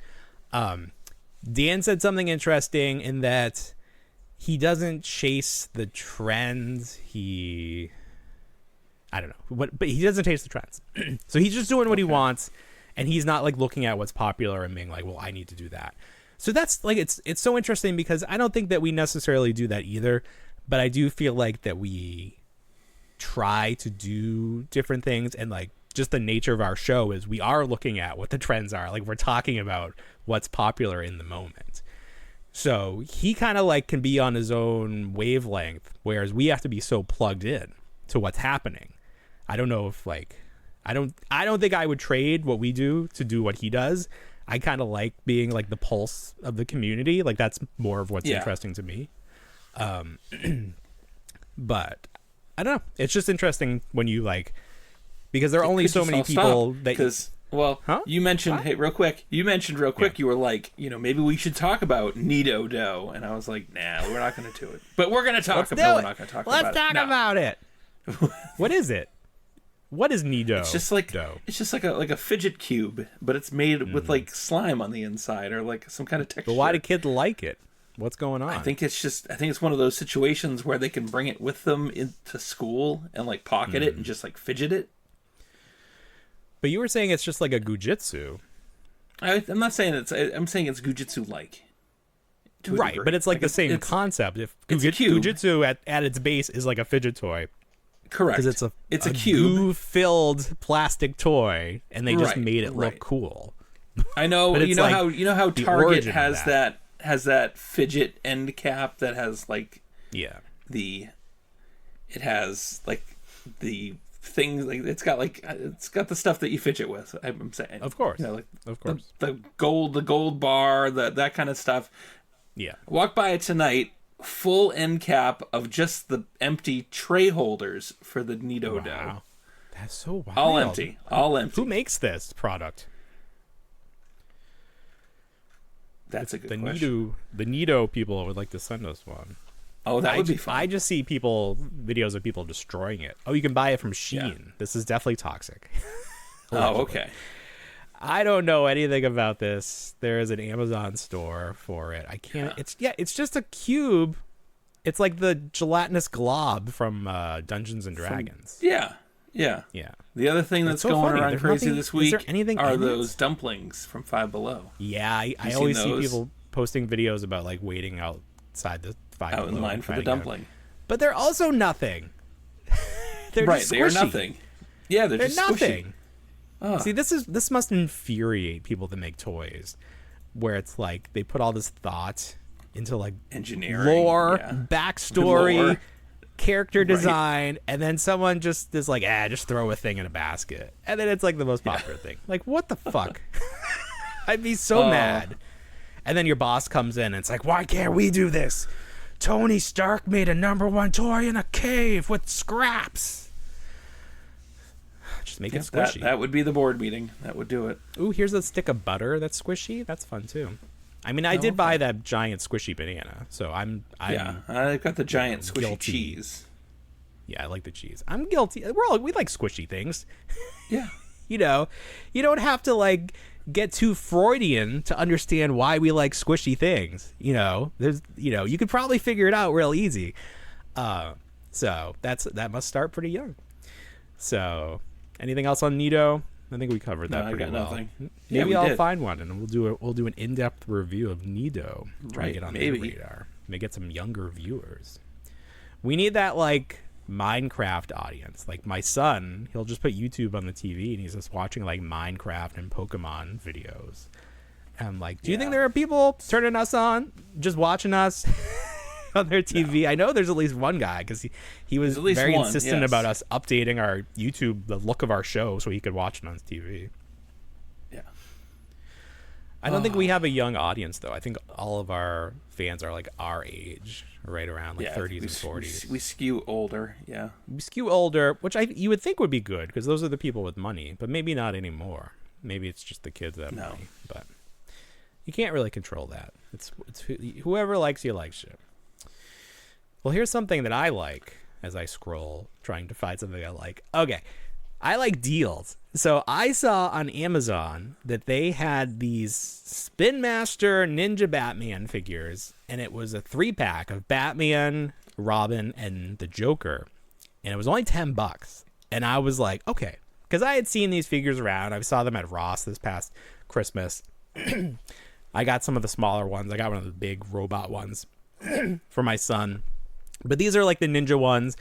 Dan said something interesting in that he doesn't chase the trends. I don't know, but he doesn't chase the trends. So he's just doing what he wants, and he's not like looking at what's popular and being like, well, I need to do that. So that's like, it's so interesting because I don't think that we necessarily do that either, but I do feel like that we try to do different things, and like, just the nature of our show is we are looking at what the trends are. Like, we're talking about what's popular in the moment. So he kind of like can be on his own wavelength, whereas we have to be so plugged in to what's happening. I don't know if like, I don't think I would trade what we do to do what he does. I kind of like being like the pulse of the community. Like, that's more of what's interesting to me. But I don't know. It's just interesting when you like, because there are only so many people that... You mentioned, real quick, you were like, maybe we should talk about Nido Dough. And I was like, nah, we're not going to do it. But we're going to talk about it. We're not going to talk about it. Let's talk about it. What is it? What is Nido? It's just like dough? It's just like a fidget cube, but it's made with like slime on the inside or like some kind of texture. But why do kids like it? What's going on? I think it's one of those situations where they can bring it with them into school and like pocket it and just like fidget it. But you were saying it's just like a gujitsu. I'm not saying I'm saying it's gujitsu-like. Right, but it's like the same concept. If gujitsu at its base is like a fidget toy. Correct. Because it's a cube goo-filled plastic toy, and they just made it look cool. I know. But you know how Target has that fidget end cap that has like it has like the things, like it's got the stuff that you fidget with. I'm saying, of course, of course, the gold bar, that kind of stuff. Yeah, walk by it tonight. Full end cap of just the empty tray holders for the Nido Dough. That's so wild. All empty. All empty. Who makes this product? That's a good question. The Nido people would like to send us one. Oh, that would be fun. I just see videos of people destroying it. Oh, you can buy it from Shein. Yeah. This is definitely toxic. Oh, okay. I don't know anything about this. There is an Amazon store for it. I can't. It's just a cube. It's like the gelatinous glob from Dungeons and Dragons. Yeah. The other thing that's going around crazy this week are those dumplings from Five Below. Yeah, I always see people posting videos about like waiting outside the Five Below out in line for the dumpling. But they're also nothing. They're right. Just they are nothing. Yeah, they're just nothing. Squishy. Oh. See, this must infuriate people that make toys, where it's like they put all this thought into like engineering, lore, backstory, character design, and then someone just is like, just throw a thing in a basket, and then it's like the most popular thing. Like, what the fuck? I'd be so mad. And then your boss comes in and it's like, why can't we do this? Tony Stark made a #1 toy in a cave with scraps. Just make it squishy. That would be the board meeting. That would do it. Ooh, here's a stick of butter that's squishy. That's fun too. I mean, I did buy that giant squishy banana, so I'm I got the giant squishy guilty. Cheese. Yeah, I like the cheese. I'm guilty. We like squishy things. Yeah. You know, you don't have to like get too Freudian to understand why we like squishy things. You know, you could probably figure it out real easy. So that must start pretty young. So, anything else on Nido? I think we covered that pretty well. Nothing. Maybe I'll find one and we'll do an in-depth review of Nido. Try to get on the radar. Maybe get some younger viewers. We need that like Minecraft audience. Like my son, he'll just put YouTube on the TV and he's just watching like Minecraft and Pokemon videos. And I'm like, do you think there are people turning us on, just watching us on their TV? No. I know there's at least one guy because he was very insistent about us updating our YouTube, the look of our show, so he could watch it on his TV. Yeah. I don't think we have a young audience though. I think all of our fans are like our age, right around like 30s and 40s. We skew older, We skew older, which you would think would be good because those are the people with money, but maybe not anymore. Maybe it's just the kids that have money, but you can't really control that. It's whoever likes you likes you. Well, here's something that I like as I scroll, trying to find something I like. Okay, I like deals. So I saw on Amazon that they had these Spin Master Ninja Batman figures, and it was a 3-pack of Batman, Robin, and the Joker, and it was only $10. And I was like, okay, because I had seen these figures around. I saw them at Ross this past Christmas. I got some of the smaller ones. I got one of the big robot ones for my son. But these are like the ninja ones,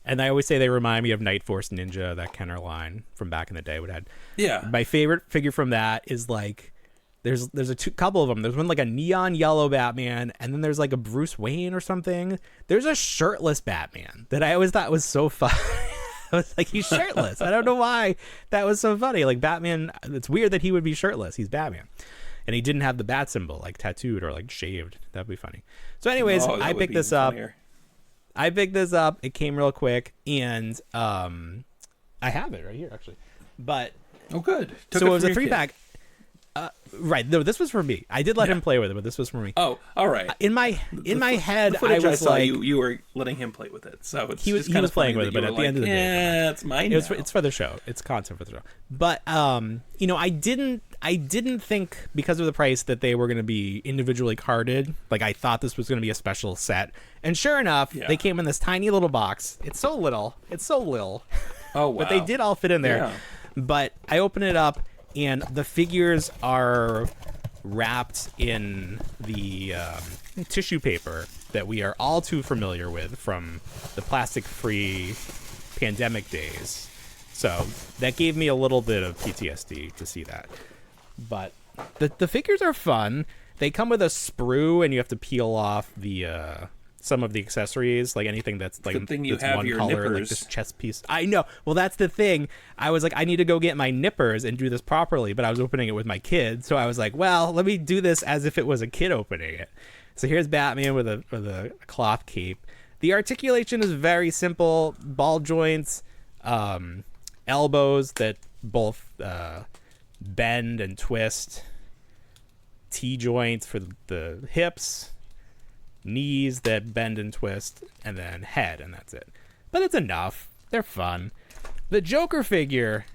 and I always say they remind me of Night Force Ninja, that Kenner line from back in the day. My favorite figure from that is like there's a couple of them. There's one like a neon yellow Batman, and then there's like a Bruce Wayne or something. There's a shirtless Batman that I always thought was so fun. I was like, he's shirtless. I don't know why that was so funny. Like Batman, it's weird that he would be shirtless. He's Batman. And he didn't have the bat symbol like tattooed or like shaved. That'd be funny. So anyways, I picked this up. It came real quick, and I have it right here actually. But good. So it was a 3-pack. Right. No, this was for me. I did let him play with it, but this was for me. Oh, all right. In my head, I was like, you were letting him play with it, so it's he was playing with it. But at the end of the day, it's mine. It's for the show. It's content for the show. But I didn't think because of the price that they were going to be individually carded. Like I thought this was going to be a special set, and sure enough, they came in this tiny little box. It's so little. Oh wow! But they did all fit in there. Yeah. But I open it up, and the figures are wrapped in the tissue paper that we are all too familiar with from the plastic-free pandemic days. So that gave me a little bit of PTSD to see that. But the figures are fun. They come with a sprue, and you have to peel off the some of the accessories, like anything that's like good thing you that's have one your color, nippers. like this chest piece. I know. Well, that's the thing. I was like, I need to go get my nippers and do this properly, but I was opening it with my kid, so I was like, well, let me do this as if it was a kid opening it. So here's Batman with a cloth cape. The articulation is very simple: ball joints, elbows that both bend and twist. T-joints for the hips, knees that bend and twist, and then head, and that's it. But it's enough. They're fun. The Joker figure,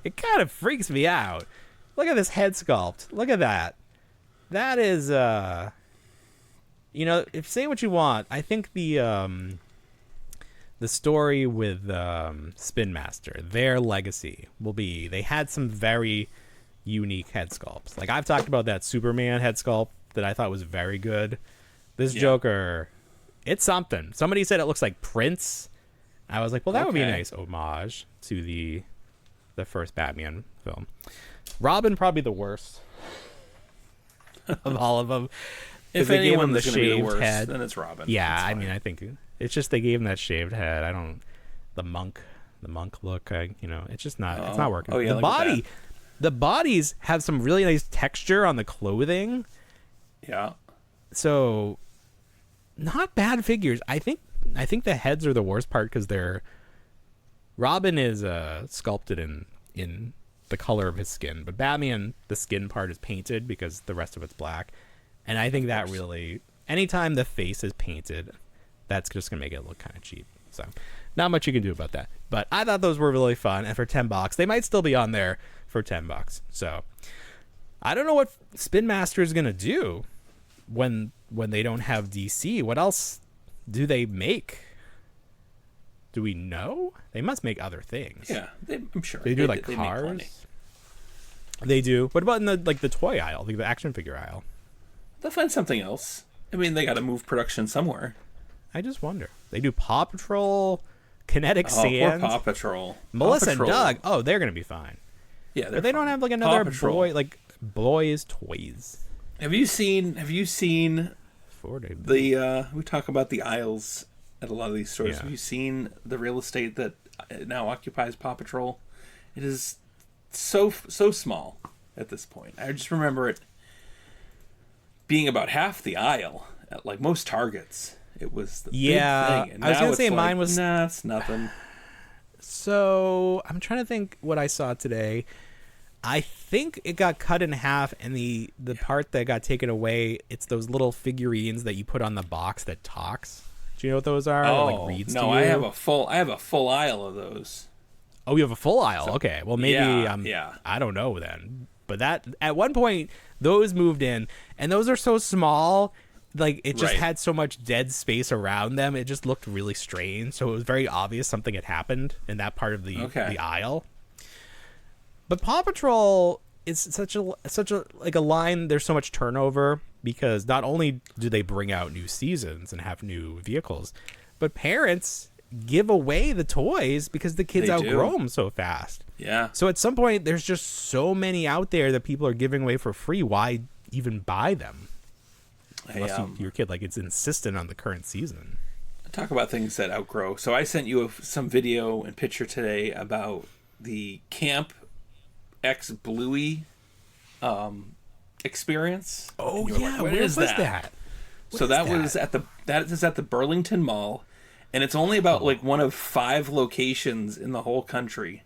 it kind of freaks me out. Look at this head sculpt. Look at that. That is, if say what you want, I think the story with Spin Master, their legacy will be they had some very unique head sculpts. Like I've talked about that Superman head sculpt that I thought was very good. This Joker, it's something. Somebody said it looks like Prince. I was like, well, that would be a nice homage to the first Batman film. Robin probably the worst of all of them. If they anyone gave him the shaved worst, head, then it's Robin. Yeah, I mean, I think it's just they gave him that shaved head. The monk look. It's just not. It's not working. Oh yeah, the bodies have some really nice texture on the clothing. Yeah. So, not bad figures. I think the heads are the worst part because Robin is sculpted in the color of his skin, but Batman, the skin part is painted because the rest of it's black. And I think that really, anytime the face is painted, that's just going to make it look kind of cheap. So not much you can do about that. But I thought those were really fun. And for $10, they might still be on there for $10. So I don't know what Spin Master is going to do when they don't have DC. What else do they make? Do we know? They must make other things. Yeah, I'm sure. They do cars. They do. What about in the toy aisle, like the action figure aisle? They'll find something else. I mean, they got to move production somewhere. I just wonder. They do Paw Patrol, Kinetic Sand. Poor Paw Patrol. Melissa Paw Patrol. and Doug. Oh, they're gonna be fine. Yeah, but they don't have another boys toys. Have you seen we talk about the aisles at a lot of these stores. Yeah. Have you seen the real estate that now occupies Paw Patrol? It is so small at this point. I just remember it being about half the aisle at like most Targets. It was the big thing. And I was gonna say mine was it's nothing. So I'm trying to think what I saw today. I think it got cut in half, and the part that got taken away, it's those little figurines that you put on the box that talks. Do you know what those are? Oh, reads no, to you? I have a full aisle of those. Oh, you have a full aisle? Okay, well maybe yeah. I don't know then. But that at one point those moved in, and those are so small, like it just had so much dead space around them. It just looked really strange. So it was very obvious something had happened in that part of the aisle. But Paw Patrol is such a like a line. There's so much turnover because not only do they bring out new seasons and have new vehicles, but parents give away the toys because the kids outgrow them so fast. Yeah. So at some point, there's just so many out there that people are giving away for free. Why even buy them? Unless your kid it's insistent on the current season. Talk about things that outgrow. So I sent you some video and picture today about the Camp X Bluey experience. Oh yeah, where was that? So that is at the Burlington Mall, and it's only about one of 5 locations in the whole country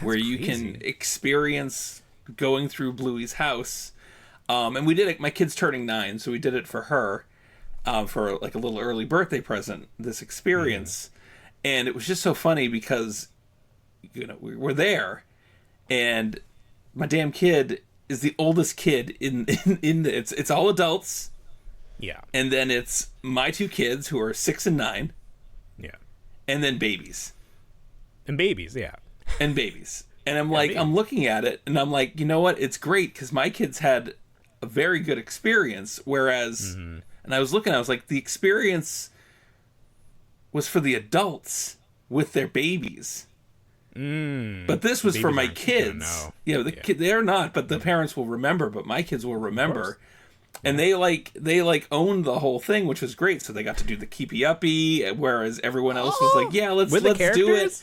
where you can experience going through Bluey's house. And we did it. My kid's turning 9, so we did it for her for a little early birthday present. This experience, and it was just so funny because we were there, and my damn kid is the oldest kid in it's all adults. Yeah. And then it's my 2 kids who are 6 and 9. Yeah. And then babies. And babies, yeah. And babies. And I'm I'm looking at it and I'm like, you know what? It's great because my kids had a very good experience. Whereas, and I was looking, I was like, the experience was for the adults with their babies. But this was for my kids. They're not, but the parents will remember. But my kids will remember, and they owned the whole thing, which was great. So they got to do the keepy uppy, whereas everyone else was like, "Yeah, let's do it."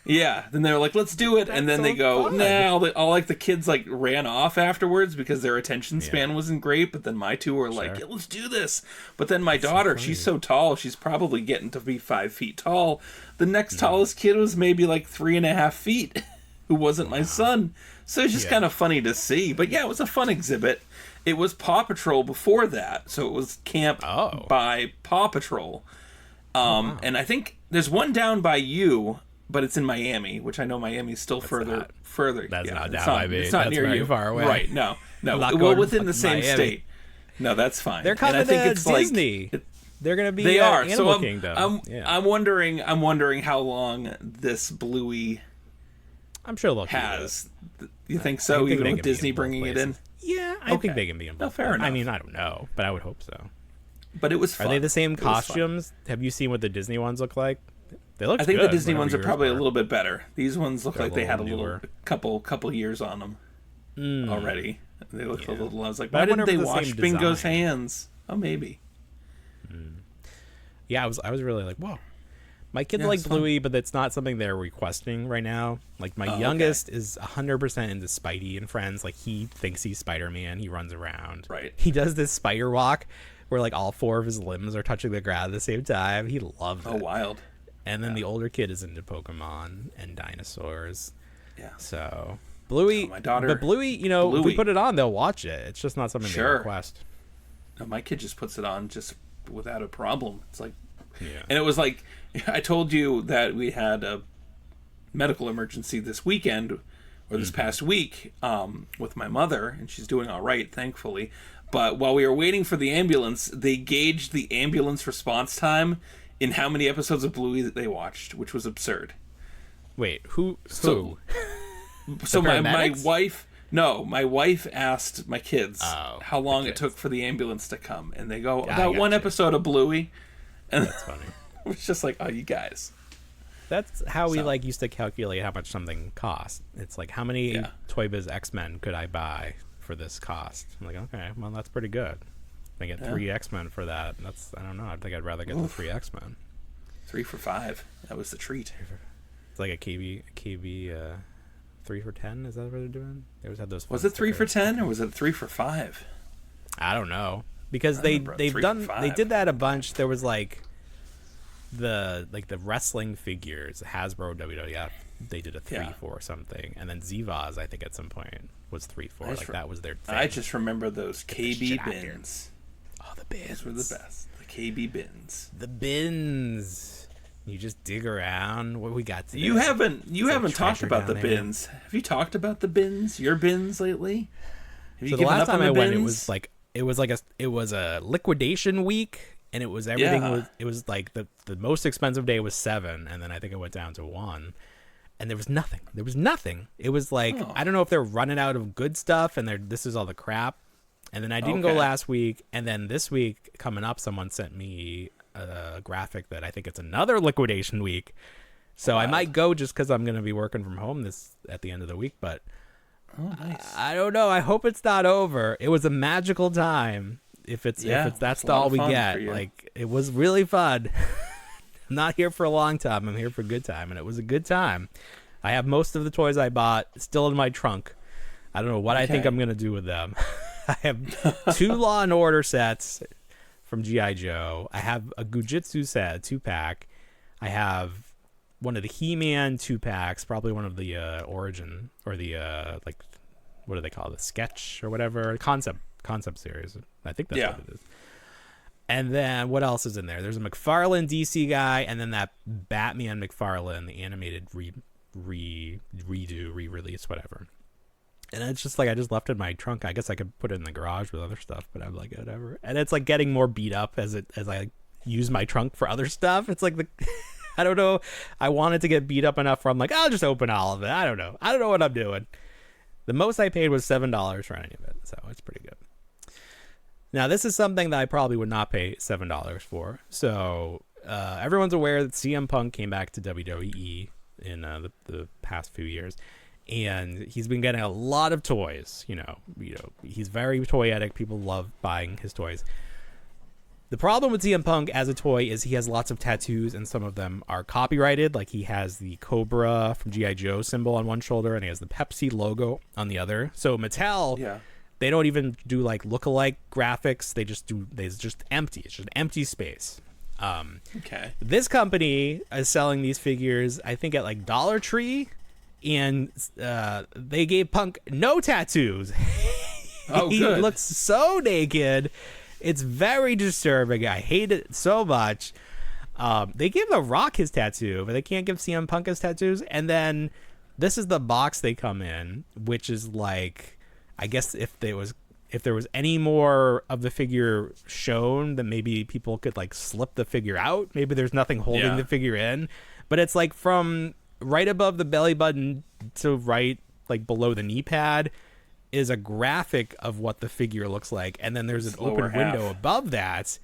Yeah, then they were like, "Let's do it," and then they go, "Nah." All the kids ran off afterwards because their attention span wasn't great. But then my 2 were like, "Yeah, let's do this." But then my daughter, she's so tall, she's probably getting to be 5 feet tall. The next tallest kid was maybe 3.5 feet. who wasn't my son. So it's just kind of funny to see. But yeah, it was a fun exhibit. It was Paw Patrol before that, so it was Camp by Paw Patrol. And I think there's one down by you, but it's in Miami, which I know Miami's still further. That's not down by me. It's not that's near very you. far away. Right? No. Well, within the same state. No, that's fine. They're coming and I think to Disney. They're gonna be. They are. Animal So Kingdom. I'm wondering how long this Bluey. I'm sure they'll has. You think so? Even with Disney bringing it in. Yeah, I think they can be in both. Fair enough. I mean, I don't know, but I would hope so. But it was fun. Are they the same costumes? Have you seen what the Disney ones look like? They look. I think good, the Disney ones are probably a a little bit better. These ones look like they had newer. couple years on them already. They look a little. I was like, But why I wonder didn't they if the wash same Bingo's design. hands? Oh, maybe. Yeah, I was really like, whoa. My kids Yeah, like it's fun. Bluey, but that's not something they're requesting right now. Like my youngest is 100% into Spidey and Friends. Like he thinks he's Spider-Man. He runs around. Right. He does this spider walk where like all 4 of his limbs are touching the ground at the same time. He loves it. Oh, wild. And then the older kid is into Pokemon and dinosaurs. Yeah. So Bluey, my daughter- but Bluey, you know, if we Bluey. put it on, they'll watch it. It's just not something they Sure. request. No, my kid just puts it on just without a problem. It's like, Yeah. and it was like, I told you that we had a medical emergency this weekend or this past week with my mother, and she's doing all right, thankfully. But while we were waiting for the ambulance, they gauged the ambulance response time in how many episodes of Bluey that they watched, which was absurd. Wait, who? So my paramedics? wife. No, my wife asked my kids Oh, how long the it took for the ambulance to come, and they go I about one gotcha. episode of Bluey, and That's funny. it was just like, oh, you guys. That's how we So. like used to calculate how much something cost. It's like, how many Toy Biz X-Men could I buy for this cost? I'm like, okay, well, that's pretty good. I get 3 X-Men for that. That's, I don't know. I think I'd rather get the 3 X-Men. 3 for $5. That was the treat. It's like a KB 3 for 10. Is that what they're doing? They always had those. Was fun it 3 for stickers. 10 or was it 3 for 5? I don't know, because I remember they've 3 for done they 5. did that a bunch. There was like the wrestling figures, Hasbro WWF. They did a 3 for something, and then Zivaz I think at some point was 3 for. Like that was their thing. I just remember those the KB shit out here. bins. Oh, the bins. Those were the best. The KB bins. The bins. You just dig around. What we got today? You haven't talked treasure about the down there. bins. Have you talked about the bins? Your bins lately? Have you So the given last up on time I the went, it bins? was a liquidation week, and it was everything Yeah. was it was like the most expensive day was 7, and then I think it went down to 1, and there was nothing. It was like I don't know if they're running out of good stuff, and this is all the crap. And then I didn't go last week, and then this week coming up, someone sent me a graphic that I think it's another liquidation week. So I might go just because I'm going to be working from home at the end of the week, but I don't know. I hope it's not over. It was a magical time. If that's all we get, like it was really fun. I'm not here for a long time. I'm here for a good time, and it was a good time. I have most of the toys I bought still in my trunk. I don't know what I think I'm going to do with them. I have 2 Law and Order sets from G.I. Joe. I have a Gujitsu set, 2-pack. I have one of the He-Man 2-packs, probably one of the Origin or the like, what do they call it? The Sketch or whatever concept series. I think that's what it is. And then what else is in there? There's a McFarlane DC guy, and then that Batman McFarlane, the animated re-release, whatever. And it's just like I just left it in my trunk. I guess I could put it in the garage with other stuff, but I'm like, whatever. And it's like getting more beat up as I use my trunk for other stuff. It's like I don't know. I wanted to get beat up enough where I'm like, I'll just open all of it. I don't know what I'm doing. The most I paid was $7 for any of it, so it's pretty good. Now, this is something that I probably would not pay $7 for. So everyone's aware that CM Punk came back to WWE in the past few years. And he's been getting a lot of toys. You know, he's very toyetic. People love buying his toys. The problem with CM Punk as a toy is he has lots of tattoos, and some of them are copyrighted. Like he has the Cobra from G.I. Joe symbol on one shoulder, and he has the Pepsi logo on the other. So Mattel, they don't even do like look-alike graphics. It's just empty. It's just empty space. This company is selling these figures, I think, at like Dollar Tree. and they gave Punk no tattoos. Oh, he good. looks so naked. It's very disturbing. I hate it so much. They give The Rock his tattoo, but they can't give CM Punk his tattoos. And then this is the box they come in, which is like, I guess if there was any more of the figure shown, then maybe people could like slip the figure out. Maybe there's nothing holding the figure in, but it's like from right above the belly button to right, like below the knee pad, is a graphic of what the figure looks like, and then there's an open window above that.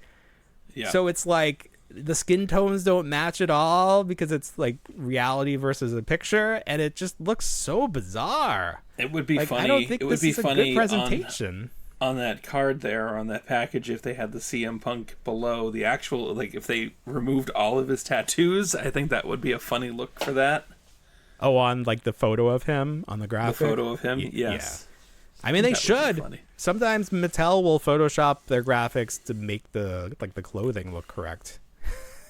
Yeah. So it's like the skin tones don't match at all because it's like reality versus a picture, and it just looks so bizarre. It would be funny. I don't think it this would be is a funny good presentation. On that card there, on that package, if they had the CM Punk below the actual, like if they removed all of his tattoos, I think that would be a funny look for that. Oh, on like the photo of him on the graphic? The photo of him, yes. Yeah. I mean, they should. Sometimes Mattel will Photoshop their graphics to make the clothing look correct.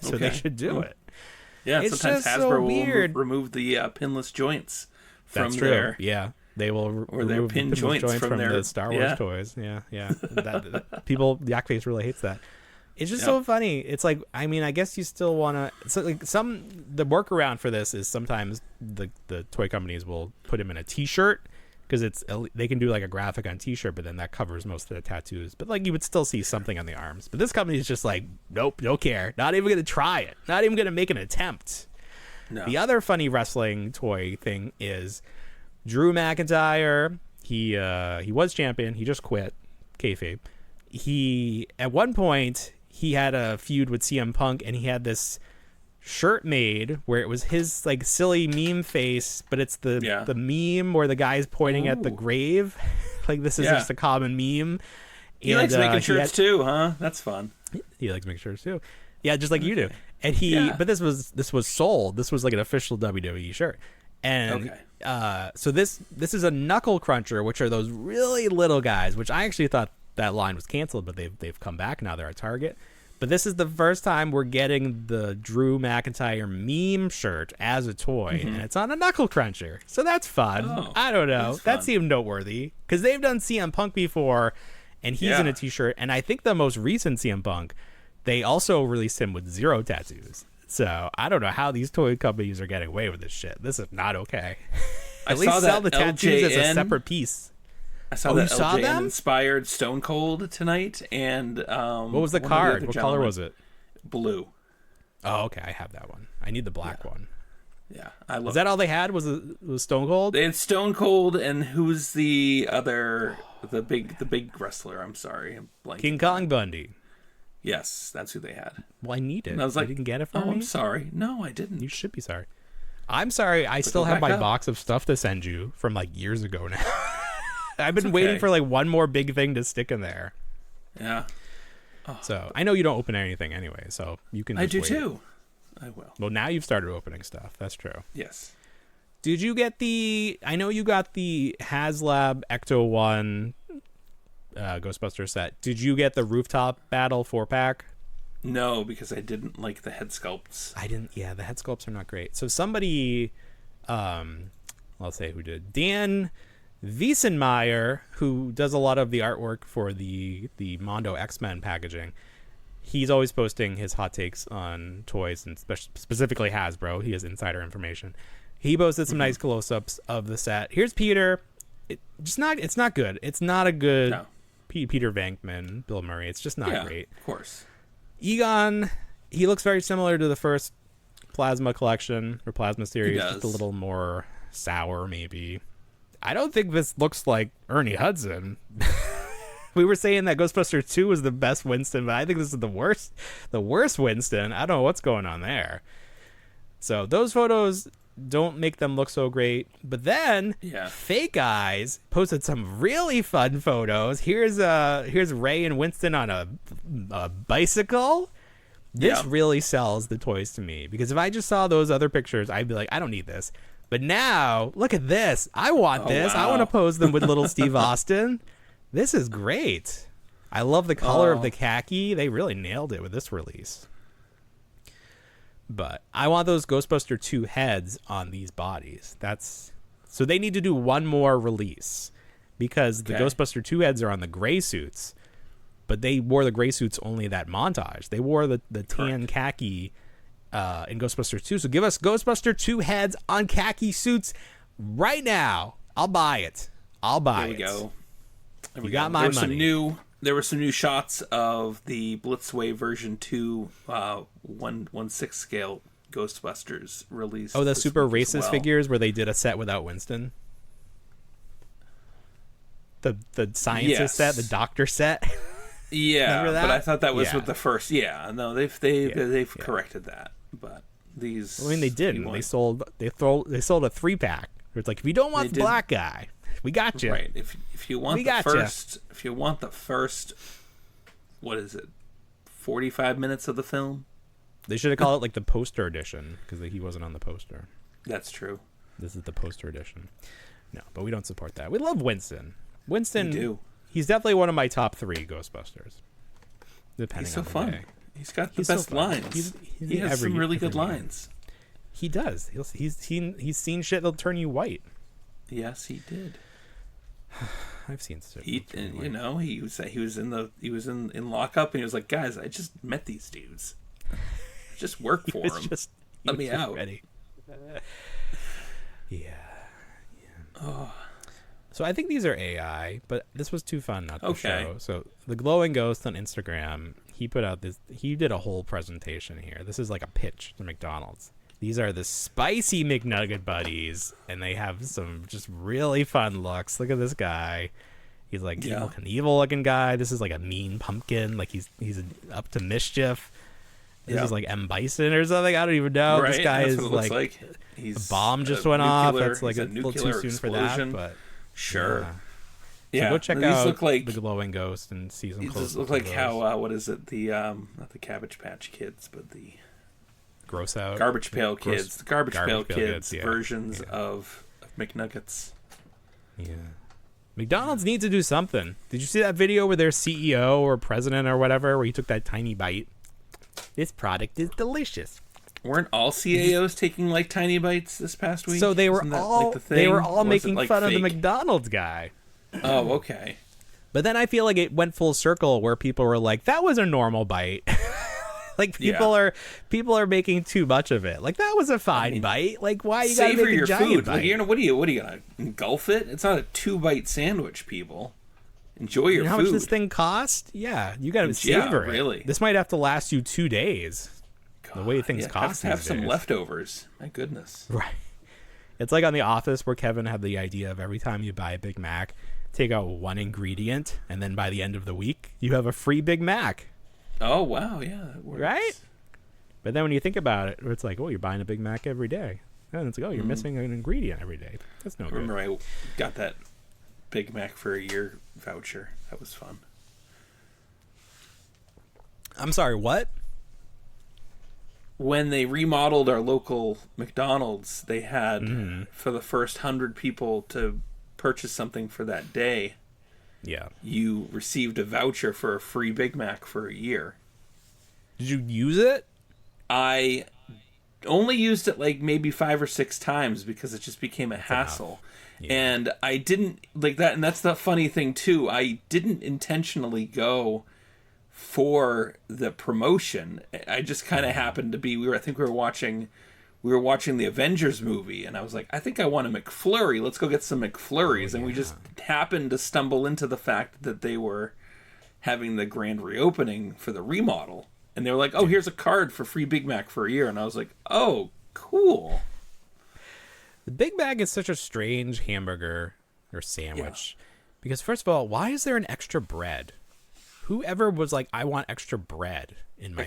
So they should do it. Yeah, it's sometimes just Hasbro so will weird. remove the pinless joints from That's true. there. Yeah. They will or their remove pin joints from their the Star Wars toys. Yeah. that people, Yakface really hates that. It's just so funny. It's like, I mean, I guess you still want to. So like the workaround for this is sometimes the toy companies will put him in a T-shirt because they can do like a graphic on T-shirt, but then that covers most of the tattoos. But like you would still see something on the arms. But this company is just like, nope, don't care. Not even gonna try it. Not even gonna make an attempt. No. The other funny wrestling toy thing is Drew McIntyre. He was champion. He just quit. Kayfabe. He at one point he had a feud with CM Punk, and he had this shirt made where it was his like silly meme face, but it's the meme where the guy's pointing at the grave. Like this is just a common meme. He likes making shirts too, huh? That's fun. He likes making shirts too. Yeah, just like you do. And but this was sold. This was like an official WWE shirt. And so this is a knuckle cruncher, which are those really little guys, which I actually thought that line was canceled, but they've come back now. They're at Target. But this is the first time we're getting the Drew McIntyre meme shirt as a toy, and it's on a knuckle cruncher. So that's fun. Oh, I don't know. That seemed noteworthy because they've done CM Punk before, and he's in a T-shirt. And I think the most recent CM Punk, they also released him with 0 tattoos. So I don't know how these toy companies are getting away with this shit. This is not okay. At least sell the tattoos as a separate piece. I saw that LJN inspired Stone Cold tonight, and what was the card? What color was it? Blue. Oh, okay. I have that one. I need the black one. Yeah, I love. Is that all they had? Was Stone Cold? They had Stone Cold, and who's the other? The big wrestler. I'm sorry, I'm blanking. King Kong Bundy. Yes, that's who they had. Well, I need it. And I was like, you didn't get it for me? I'm sorry. No, I didn't. You should be sorry. I'm sorry. I still have my box of stuff to send you from like years ago now. I've been waiting for like one more big thing to stick in there. Yeah. Oh. So I know you don't open anything anyway, so you can. I do wait. too. I will. Well, now you've started opening stuff. That's true. Yes. Did you get the? I know you got the HasLab Ecto 1 Ghostbuster set. Did you get the Rooftop Battle 4-pack? No, because I didn't like the head sculpts. I didn't. Yeah, the head sculpts are not great. So somebody, let's say who did, Dan Wiesenmeyer, who does a lot of the artwork for the Mondo X-Men packaging, he's always posting his hot takes on toys and specifically Hasbro. He has insider information. He posted some nice close-ups of the set. Here's Peter. It's not good. It's not a good Peter Venkman, Bill Murray. It's just not great. Of course. Egon, he looks very similar to the first Plasma collection or Plasma series, just a little more sour maybe. I don't think this looks like Ernie Hudson. We were saying that Ghostbusters 2 was the best Winston, but I think this is the worst Winston. I don't know what's going on there. So those photos don't make them look so great. But then Fake Eyes posted some really fun photos. Here's Ray and Winston on a bicycle. This really sells the toys to me, because if I just saw those other pictures, I'd be like, I don't need this. But now, look at this. I want this. Wow. I want to pose them with little Steve Austin. This is great. I love the color of the khaki. They really nailed it with this release. But I want those Ghostbuster 2 heads on these bodies. That's So they need to do one more release because the Ghostbuster 2 heads are on the gray suits, but they wore the gray suits only that montage. They wore the tan khaki in Ghostbusters 2. So give us Ghostbuster 2 heads on khaki suits right now. I'll buy it. There we go. You got my money. There were some new shots of the Blitzway version 2 1/6 scale Ghostbusters released. Oh, the super racist figures where they did a set without Winston. The scientist set, the doctor set. Yeah, but I thought that was with the first. Yeah, no, they've corrected that. But these, I mean, they didn't. They sold a 3-pack. It's like, if you don't want the black guy, we got you. Right. If you want if you want the first, what is it, 45 minutes of the film? They should have called it like the poster edition because he wasn't on the poster. That's true. This is the poster edition. No, but we don't support that. We love Winston. Winston, we do. He's definitely one of my top 3 Ghostbusters. He's so fun. Day. He's got the best lines. He has some really good lines. He does. He's seen shit that'll turn you white. Yes, he did. I've seen stuff. He was in lockup and he was like, guys, I just met these dudes. Just work for them. Let me out. Ready. Yeah. Oh. So I think these are AI, but this was too fun not to show. So the Glowing Ghost on Instagram, he put out this. He did a whole presentation here. This is like a pitch to McDonald's. These are the spicy McNugget buddies, and they have some just really fun looks. Look at this guy. He's like evil Knievel looking guy. This is like a mean pumpkin. Like he's up to mischief. This is like M. Bison or something. I don't even know. Right, this guy is like a bomb just went off. That's like a little too soon for that, but. Sure. So go check out the Glowing Ghost and see some close. These look like how what is it? The not the Cabbage Patch Kids, but the Gross Out Garbage Pail Kids. The Garbage Pail Kids versions of McNuggets. Yeah. McDonald's needs to do something. Did you see that video with their CEO or president or whatever where he took that tiny bite? This product is delicious. Weren't all CAOs taking like tiny bites this past week? So they were all making fun of the McDonald's guy. Oh, okay. But then I feel like it went full circle where people were like, "That was a normal bite." Like people are making too much of it. Like that was a fine bite. Like why you gotta make a giant bite? Like, what are you gonna engulf it? It's not a 2-bite sandwich, people. Enjoy your food. How much this thing cost? Yeah, you gotta savor it. Really. This might have to last you 2 days. The way things cost have some leftovers. My goodness. Right. It's like on The Office where Kevin had the idea of every time you buy a Big Mac, take out one ingredient, and then by the end of the week, you have a free Big Mac. Oh, wow. Yeah, that works. Right? But then when you think about it, it's like, oh, you're buying a Big Mac every day. And it's like, oh, you're missing an ingredient every day. That's no good. Remember, I got that Big Mac for a year voucher. That was fun. I'm sorry, what? When they remodeled our local McDonald's, they had for the first 100 people to purchase something for that day. Yeah. You received a voucher for a free Big Mac for a year. Did you use it? I only used it like maybe 5 or 6 times because it just became a hassle. Yeah. And I didn't like that. And that's the funny thing too. I didn't intentionally go for the promotion. I just kind of happened to be. I think we were watching the Avengers movie, and I was like, I think I want a McFlurry. Let's go get some McFlurries. And we just happened to stumble into the fact that they were having the grand reopening for the remodel, and they were like, "Oh, here's a card for free Big Mac for a year." And I was like, "Oh, cool." The Big Mac is such a strange hamburger or sandwich because, first of all, why is there an extra bread? Whoever was like, I want extra bread in my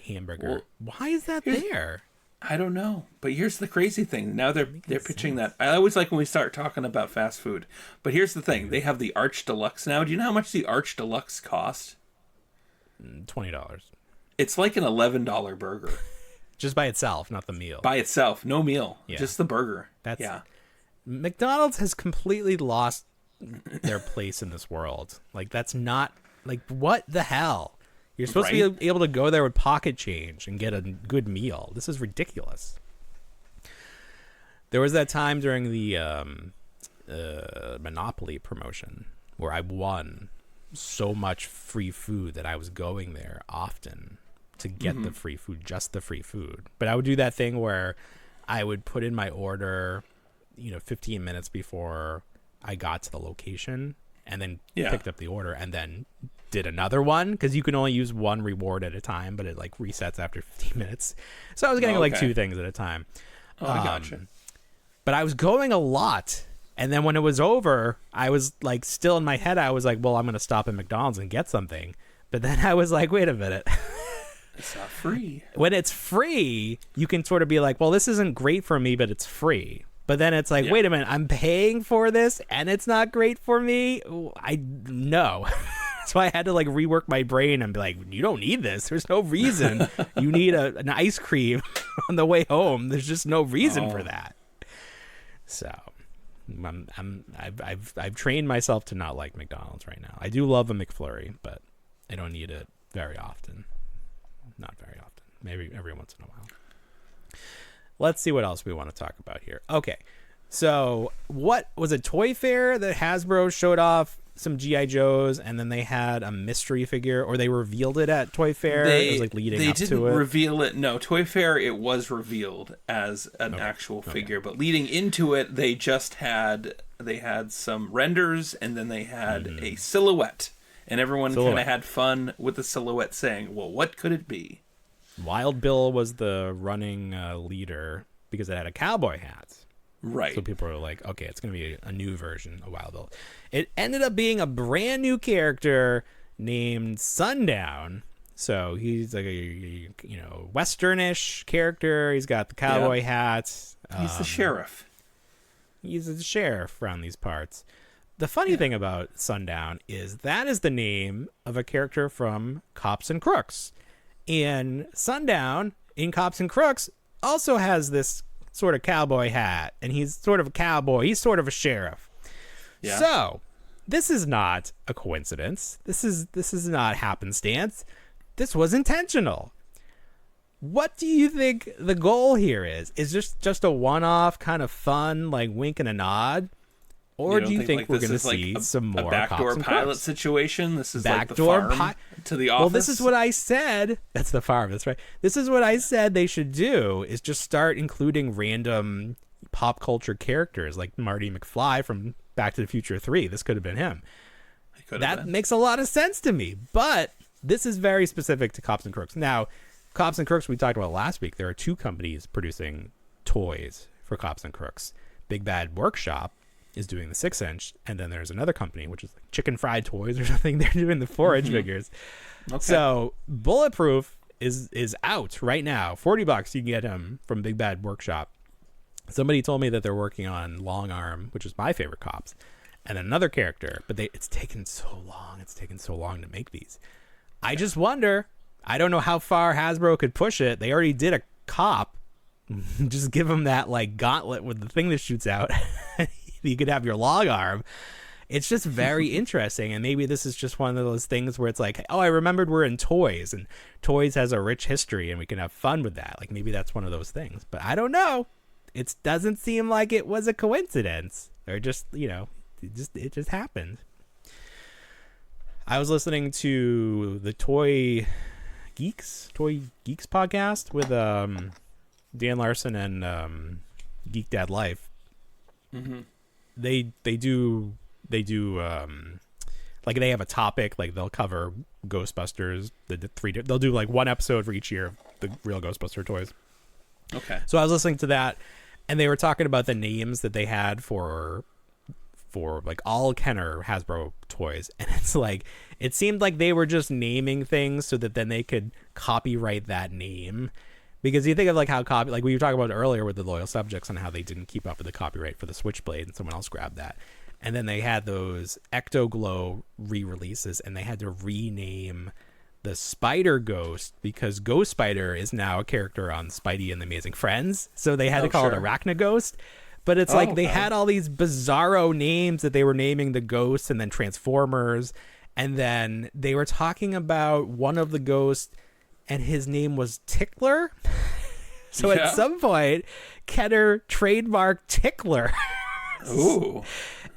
hamburger. Well, why is that there? I don't know. But here's the crazy thing. Now they're pitching that. I always like when we start talking about fast food. But here's the thing. They have the Arch Deluxe now. Do you know how much the Arch Deluxe cost? $20. It's like an $11 burger. Just by itself, not the meal. By itself. No meal. Yeah. Just the burger. McDonald's has completely lost their place in this world. Like, that's not... Like, what the hell? You're supposed to be able to go there with pocket change and get a good meal. This is ridiculous. There was that time during the Monopoly promotion where I won so much free food that I was going there often to get the free food, just the free food. But I would do that thing where I would put in my order, 15 minutes before I got to the location, and then picked up the order and then did another one, because you can only use one reward at a time, but it like resets after 15 minutes. So I was getting like two things at a time. I gotcha. But I was going a lot. And then when it was over, I was like, still in my head, I was like, well, I'm going to stop at McDonald's and get something. But then I was like, wait a minute. It's not free. When it's free, you can sort of be like, well, this isn't great for me, but it's free. But then it's like, wait a minute, I'm paying for this and it's not great for me? No. So I had to like rework my brain and be like, you don't need this. There's no reason. You need an ice cream on the way home. There's just no reason for that. So I've trained myself to not like McDonald's right now. I do love a McFlurry, but I don't need it very often. Not very often. Maybe every once in a while. Let's see what else we want to talk about here. Okay. So what was a Toy Fair that Hasbro showed off some G.I. Joes, and then they had a mystery figure, or they revealed it at Toy Fair? It was like leading up to it. They didn't reveal it. No, Toy Fair, it was revealed as an actual figure, but leading into it, they had some renders, and then they had a silhouette, and everyone kind of had fun with the silhouette, saying, well, what could it be? Wild Bill was the running leader because it had a cowboy hat. Right. So people were like, okay, it's going to be a new version of Wild Bill. It ended up being a brand new character named Sundown. So he's like a Westernish character. He's got the cowboy hat. He's the sheriff. He's the sheriff around these parts. The funny thing about Sundown is that is the name of a character from Cops and Crooks. And Sundown in Cops and Crooks also has this sort of cowboy hat, and he's sort of a cowboy. He's sort of a sheriff. Yeah. So this is not a coincidence. This is not happenstance. This was intentional. What do you think the goal here is? Is this just a one-off kind of fun, like wink and a nod? Or do you think we're going to see some more backdoor Cops and pilot Crooks? Situation? This is backdoor like the farm to the office? Well, this is what I said. That's the farm. That's right. This is what I said they should do, is just start including random pop culture characters like Marty McFly from Back to the Future 3. This could have been him. That makes a lot of sense to me. But this is very specific to Cops and Crooks. Now, Cops and Crooks, we talked about last week. There are two companies producing toys for Cops and Crooks. Big Bad Workshop is doing the 6-inch, and then there's another company which is like Chicken Fried Toys or something. They're doing the 4-inch figures. Okay. So Bulletproof is out right now. $40 you can get him from Big Bad Workshop. Somebody told me that they're working on Long Arm, which is my favorite Cops, and another character, but it's taken so long. It's taken so long to make these. I just wonder, I don't know how far Hasbro could push it. They already did a Cop. Just give him that like gauntlet with the thing that shoots out. You could have your long arm. It's just very interesting, and maybe this is just one of those things where it's like, oh, I remembered we're in Toys, and Toys has a rich history, and we can have fun with that. Like maybe that's one of those things, but I don't know. It doesn't seem like it was a coincidence, or just it just happened. I was listening to the Toy Geeks podcast with Dan Larson and Geek Dad Life. Mm-hmm. They do like they have a topic, like they'll cover Ghostbusters, they'll do like one episode for each year of the real Ghostbuster toys. Okay. So I was listening to that, and they were talking about the names that they had for like all Kenner Hasbro toys, and it's like it seemed like they were just naming things so that then they could copyright that name. Because you think of like how like we were talking about earlier with the Loyal Subjects and how they didn't keep up with the copyright for the Switchblade and someone else grabbed that. And then they had those Ecto-Glow re-releases, and they had to rename the Spider Ghost because Ghost Spider is now a character on Spidey and the Amazing Friends. So they had to call it Arachna Ghost. But it's like they had all these bizarro names that they were naming the ghosts, and then Transformers. And then they were talking about one of the ghosts, and his name was Tickler. So at some point, Kenner trademarked Tickler. Ooh.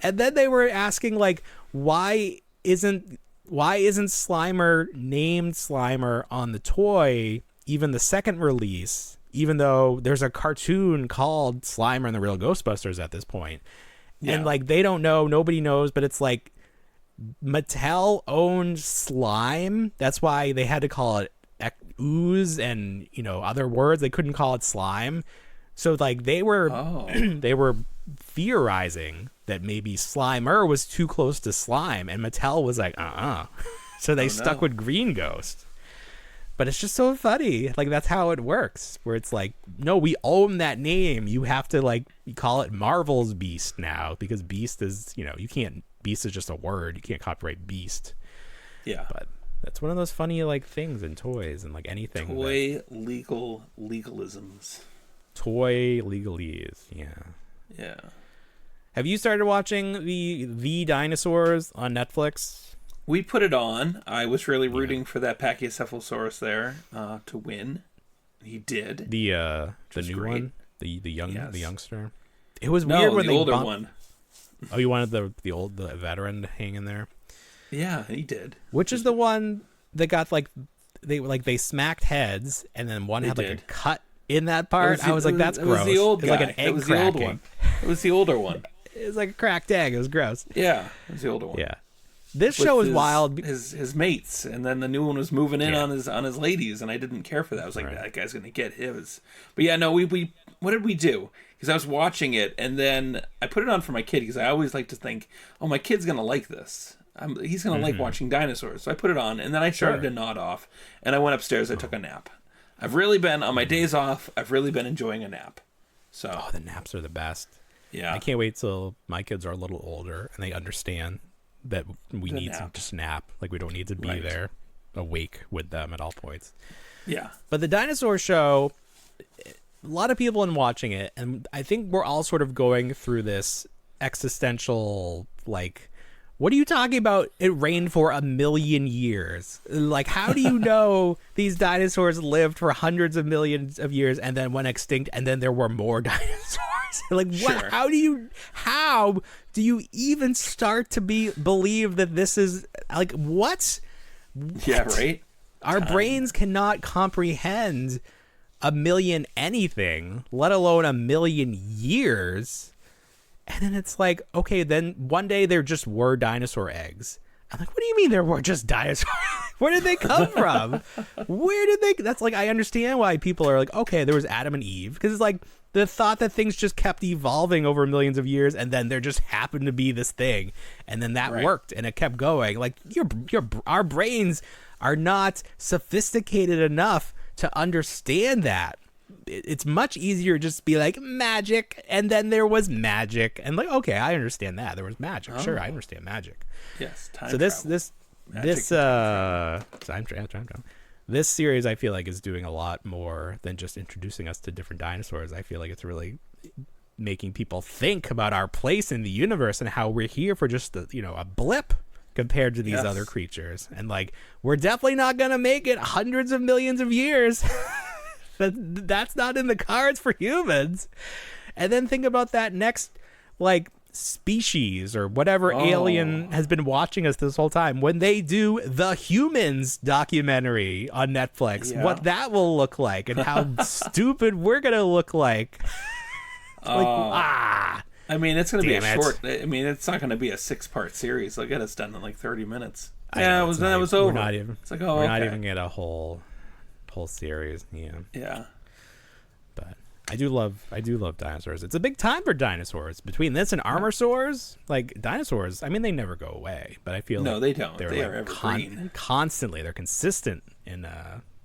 And then they were asking, like, why isn't Slimer named Slimer on the toy, even the second release, even though there's a cartoon called Slimer and the Real Ghostbusters at this point. Yeah. And, like, they don't know, nobody knows, but it's like Mattel owned slime. That's why they had to call it ooze and, you know, other words. They couldn't call it slime. So, like, they were they were theorizing that maybe Slimer was too close to slime, and Mattel was like, So they stuck with Green Ghost. But it's just so funny. Like, that's how it works, where it's like, no, we own that name. You have to, like, you call it Marvel's Beast now, because Beast is, you know, you can't, Beast is just a word. You can't copyright Beast. Yeah. But that's one of those funny, like, things in toys and, like, anything. Toy legalisms. Toy legalese, yeah. Yeah. Have you started watching the Dinosaurs on Netflix? We put it on. I was really rooting for that Pachycephalosaurus there to win. He did. The new great one, the youngster. It was weird when the older one. Oh, you wanted the veteran to hang in there? Yeah, he did. Which is the one that got they smacked heads, and then one had like a cut in that part. I was like, that's gross. It was the old guy. It was like an egg it was cracking. The old one. It was the older one. It was like a cracked egg. It was gross. Yeah, it was the older one. Yeah. This show was wild. His mates, and then the new one was moving in on his ladies, and I didn't care for that. I was like, that guy's gonna get his. But yeah, no, we what did we do? Because I was watching it, and then I put it on for my kid, because I always like to think, oh, my kid's gonna like this. He's gonna like watching dinosaurs. So I put it on, and then I started to nod off, and I went upstairs. I took a nap. I've really been on my days off. I've really been enjoying a nap. So the naps are the best. Yeah, I can't wait till my kids are a little older and they understand that we need to just nap. Like, we don't need to be there awake with them at all points. Yeah. But the Dinosaur Show, a lot of people in watching it, and I think we're all sort of going through this existential, like, what are you talking about? It rained for 1 million years. Like, how do you know these dinosaurs lived for hundreds of millions of years and then went extinct, and then there were more dinosaurs? Like, what? Sure. How do you even start to believe that this is, like, what? Yeah, right? Our brains cannot comprehend 1 million anything, let alone 1 million years. And then it's like, okay, then one day there just were dinosaur eggs. I'm like, what do you mean there were just dinosaurs? Where did they come from? That's like, I understand why people are like, okay, there was Adam and Eve. Because it's like the thought that things just kept evolving over millions of years, and then there just happened to be this thing. And then that worked, and it kept going. Like, our brains are not sophisticated enough to understand that. It's much easier just to be like, magic, and then there was magic, and like, okay, I understand that there was magic. Sure, I understand magic. Yes. Time this series, I feel like, is doing a lot more than just introducing us to different dinosaurs. I feel like it's really making people think about our place in the universe and how we're here for just a blip compared to these other creatures, and like, we're definitely not gonna make it hundreds of millions of years. That's not in the cards for humans. And then think about that next, like, species or whatever alien has been watching us this whole time. When they do the Humans documentary on Netflix, what that will look like and how stupid we're going to look like. I mean, it's going to be a short. I mean, it's not going to be a 6-part series. They'll get us done in like 30 minutes. That was over. We're not even. It's like, we're not even get a whole series. Yeah. But I do love dinosaurs. It's a big time for dinosaurs. Between this and Armosaurs, like, dinosaurs, I mean, they never go away, but I feel no, like they don't. They're they like are evergreen. Constantly. They're consistent in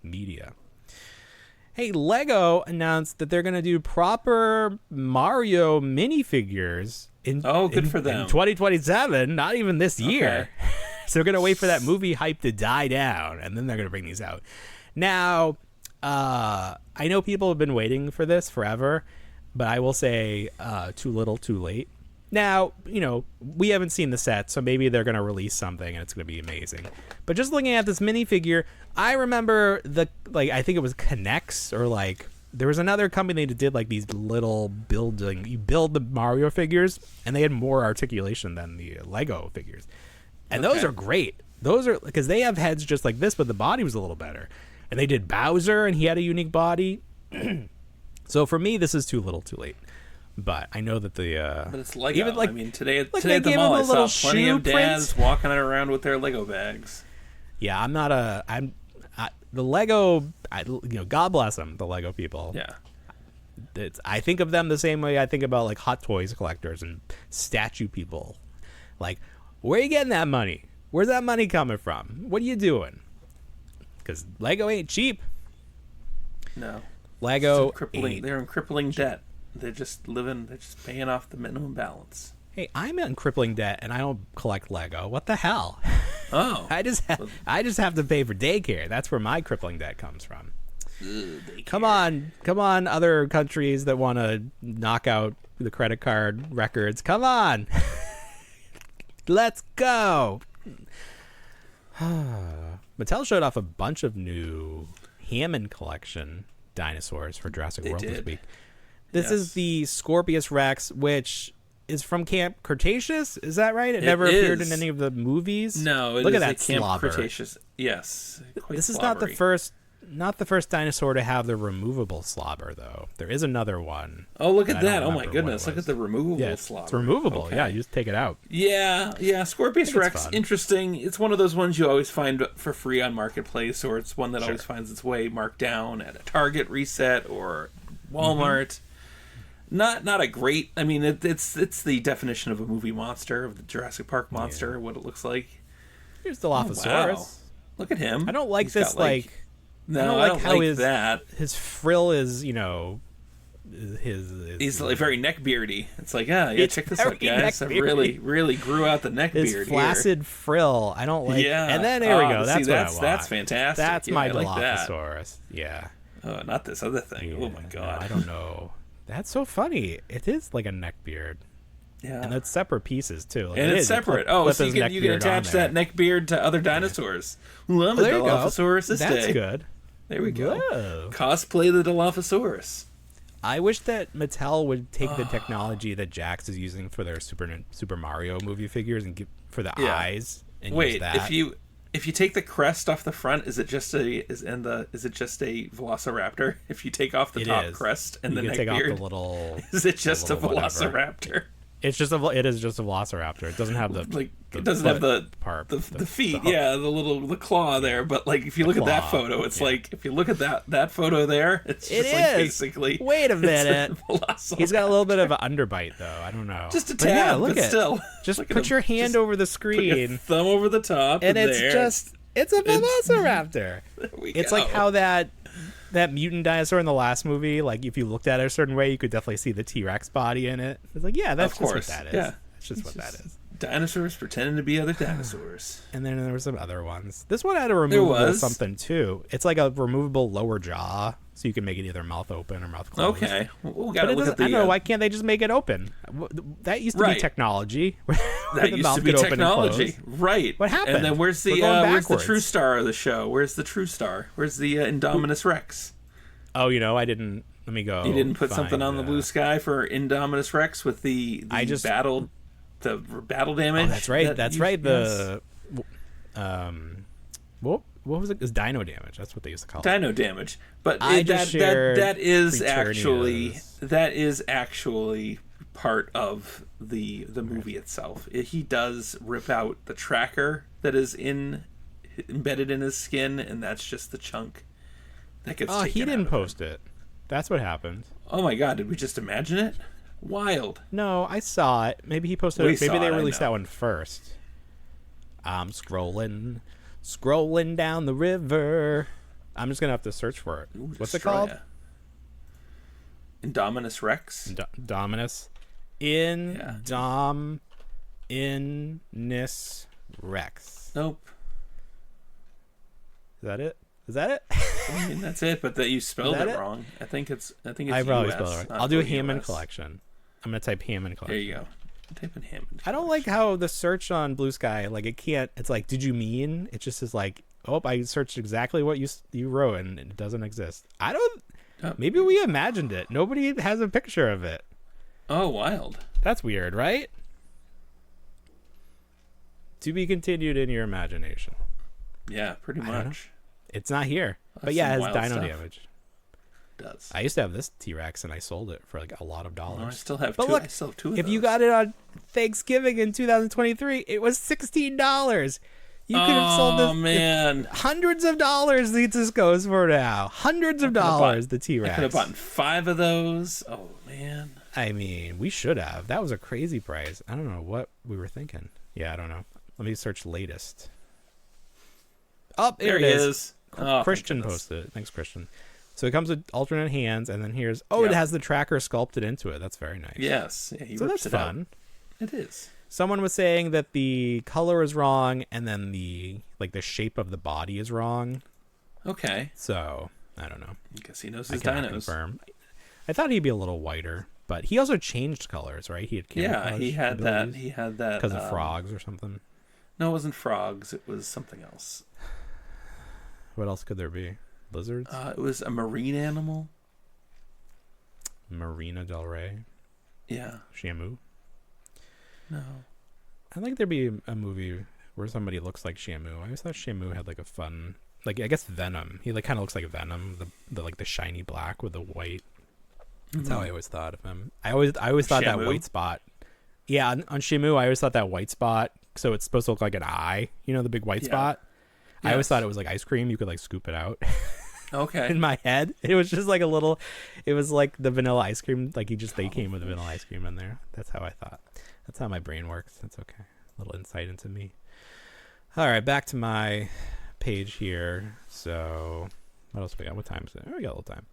media. Hey, Lego announced that they're going to do proper Mario minifigures in for them. In 2027, not even this year. So they're going to wait for that movie hype to die down, and then they're going to bring these out. Now, I know people have been waiting for this forever, but I will say too little, too late. Now, we haven't seen the set, so maybe they're going to release something and it's going to be amazing. But just looking at this minifigure, I remember I think it was Connects or like there was another company that did like these little you build the Mario figures, and they had more articulation than the Lego figures, and those are great. Those are because they have heads just like this, but the body was a little better. And they did Bowser, and he had a unique body. So for me, this is too little, too late. But I know that the but it's Lego. even like I mean, today at they the gave mall, him a I little saw plenty shoe of dads print. walking around with their Lego bags. Yeah, the Lego. God bless them, the Lego people. Yeah. I think of them the same way I think about like Hot Toys collectors and statue people. Like, where are you getting that money? Where's that money coming from? What are you doing? Because Lego ain't cheap. No. Lego they're in crippling debt. They're just paying off the minimum balance. Hey, I'm in crippling debt and I don't collect Lego. What the hell? Oh. I just have to pay for daycare. That's where my crippling debt comes from. Come on, other countries that want to knock out the credit card records. Come on. Let's go. Mattel showed off a bunch of new Hammond Collection dinosaurs for Jurassic World this week. This is the Scorpius Rex, which is from Camp Cretaceous. Is that right? It never appeared in any of the movies. No, look at that Camp slobber. Cretaceous. Yes, this is slobbery. not the first dinosaur to have the removable slobber, though. There is another one. Oh, look at that! Oh my goodness! Look at the removable slobber. It's removable. Okay. Yeah, you just take it out. Yeah. Scorpius Rex, interesting. It's one of those ones you always find for free on Marketplace, or it's one that always finds its way marked down at a Target reset or Walmart. Mm-hmm. Not a great. I mean, it's the definition of a movie monster, of the Jurassic Park monster. What it looks like. Here's the Dilophosaurus. Wow. Look at him. I don't like this. No, I don't like that. His frill is, he's like very neckbeardy. It's like, check this out, guys. I really grew out the neck beard. His flaccid frill. I don't like. Yeah, and then there we go. That's what I want. That's fantastic. That's my Dilophosaurus. Like yeah. Oh, not this other thing. Oh my god. No, I don't know. That's so funny. It is like a neck beard. Yeah. And it's separate pieces too. And it's separate. So you can attach that neck beard to other dinosaurs. Yeah. Well, I'm a Dilophosaurus this day. That's good. There we go. Whoa. Cosplay the Dilophosaurus. I wish that Mattel would take the technology that Jax is using for their Super Mario movie figures and give for the eyes. And use that. If you take the crest off the front, is it just a Velociraptor? If you take off the top crest and the neck beard, take off the little. Is it just a Velociraptor? It is just a Velociraptor. It doesn't have the the feet. The claw there. But like if you look at that photo, it's like if you look at that photo there, it's just basically. Wait a minute. He's got a little bit of an underbite though. I don't know. Just a tad, but still. Just put your hand over the screen. Put your thumb over the top, and it's a Velociraptor. It's like how that mutant dinosaur in the last movie, like if you looked at it a certain way, you could definitely see the T-Rex body in it. It's like, that's just what that is. Yeah. That's just what that is. Dinosaurs pretending to be other dinosaurs. And then there were some other ones. This one had a removable something too. It's like a removable lower jaw, so you can make it either mouth open or mouth closed. Okay. We gotta look at the... I don't know, why can't they just make it open? That used to be technology. That used to be technology. Right. What happened? And then where's the true star of the show? Where's the true star? Where's the Indominus Rex? Oh, I didn't... Let me go. You didn't put something on the blue sky for Indominus Rex with the battle damage? Oh, that's right. That's right. The... What was it? It was Dino Damage. That's what they used to call it. Dino Damage. But that is actually part of the movie itself. He does rip out the tracker that is embedded in his skin, and that's just the chunk that gets taken he didn't out post it. That's what happened. Oh my god, did we just imagine it? Wild. No, I saw it. Maybe he posted it. Maybe they released that one first. I'm scrolling down the river. I'm just gonna have to search for it. Ooh, what's it called? Indominus Rex. Dominus. Indominus Rex. Nope. Is that it? I mean, that's it, but that you spelled it wrong. I think it's I probably spelled it wrong. I'll do a Hammond Collection. I'm gonna type Hammond Collection. There you go. Type in Hammond. I don't like how the search on Blue Sky, like it can't. It's like, did you mean? It just is like, I searched exactly what you wrote and it doesn't exist. I Maybe we imagined it. Nobody has a picture of it. Oh, wild. That's weird, right? To be continued in your imagination. Yeah, pretty much. It's not here. That's but yeah, it some has wild Dino stuff. Damage. Does. I used to have this T-Rex and I sold it for like a lot of dollars. I still have But two. look, I still have two of if those. you got it on Thanksgiving in 2023, it was $16. You could have sold this. Oh, man. Hundreds of dollars this goes for now. Hundreds of dollars, the T-Rex. I could have bought 5 of those. Oh, man. I mean, we should have. That was a crazy price. I don't know what we were thinking. Yeah, I don't know. Let me search latest. Oh, there it is. Oh, Christian posted it. Thanks, Christian. So it comes with alternate hands, and then here's... Oh, it has the tracker sculpted into it. That's very nice. Yes. Yeah, so that's fun. It is. Someone was saying that the color is wrong, and then the shape of the body is wrong. Okay. So, I don't know. I guess he knows his I cannot dinos. confirm. I thought he'd be a little whiter, but he also changed colors, right? He had camouflage he had abilities that. He had that. because of frogs or something. No, it wasn't frogs. It was something else. What else could there be? Lizards? It was a marine animal. Marina Del Rey? Yeah. Shamu? No. I'd like there be a movie where somebody looks like Shamu. I always thought Shamu had like a fun, like I guess Venom. He like kind of looks like Venom, the like the shiny black with the white. That's how I always thought of him. I always thought that Shamu? white spot. Yeah, on Shamu, I always thought that white spot. So it's supposed to look like an eye. You know, the big white spot. I always thought it was like ice cream. You could like scoop it out. Okay. In my head, it was just like a little. It was like the vanilla ice cream. Like they came with the vanilla ice cream in there. That's how I thought. That's how my brain works. That's okay. A little insight into me. All right, back to my page here. So, what else we got? What time is it? Oh, we got a little time.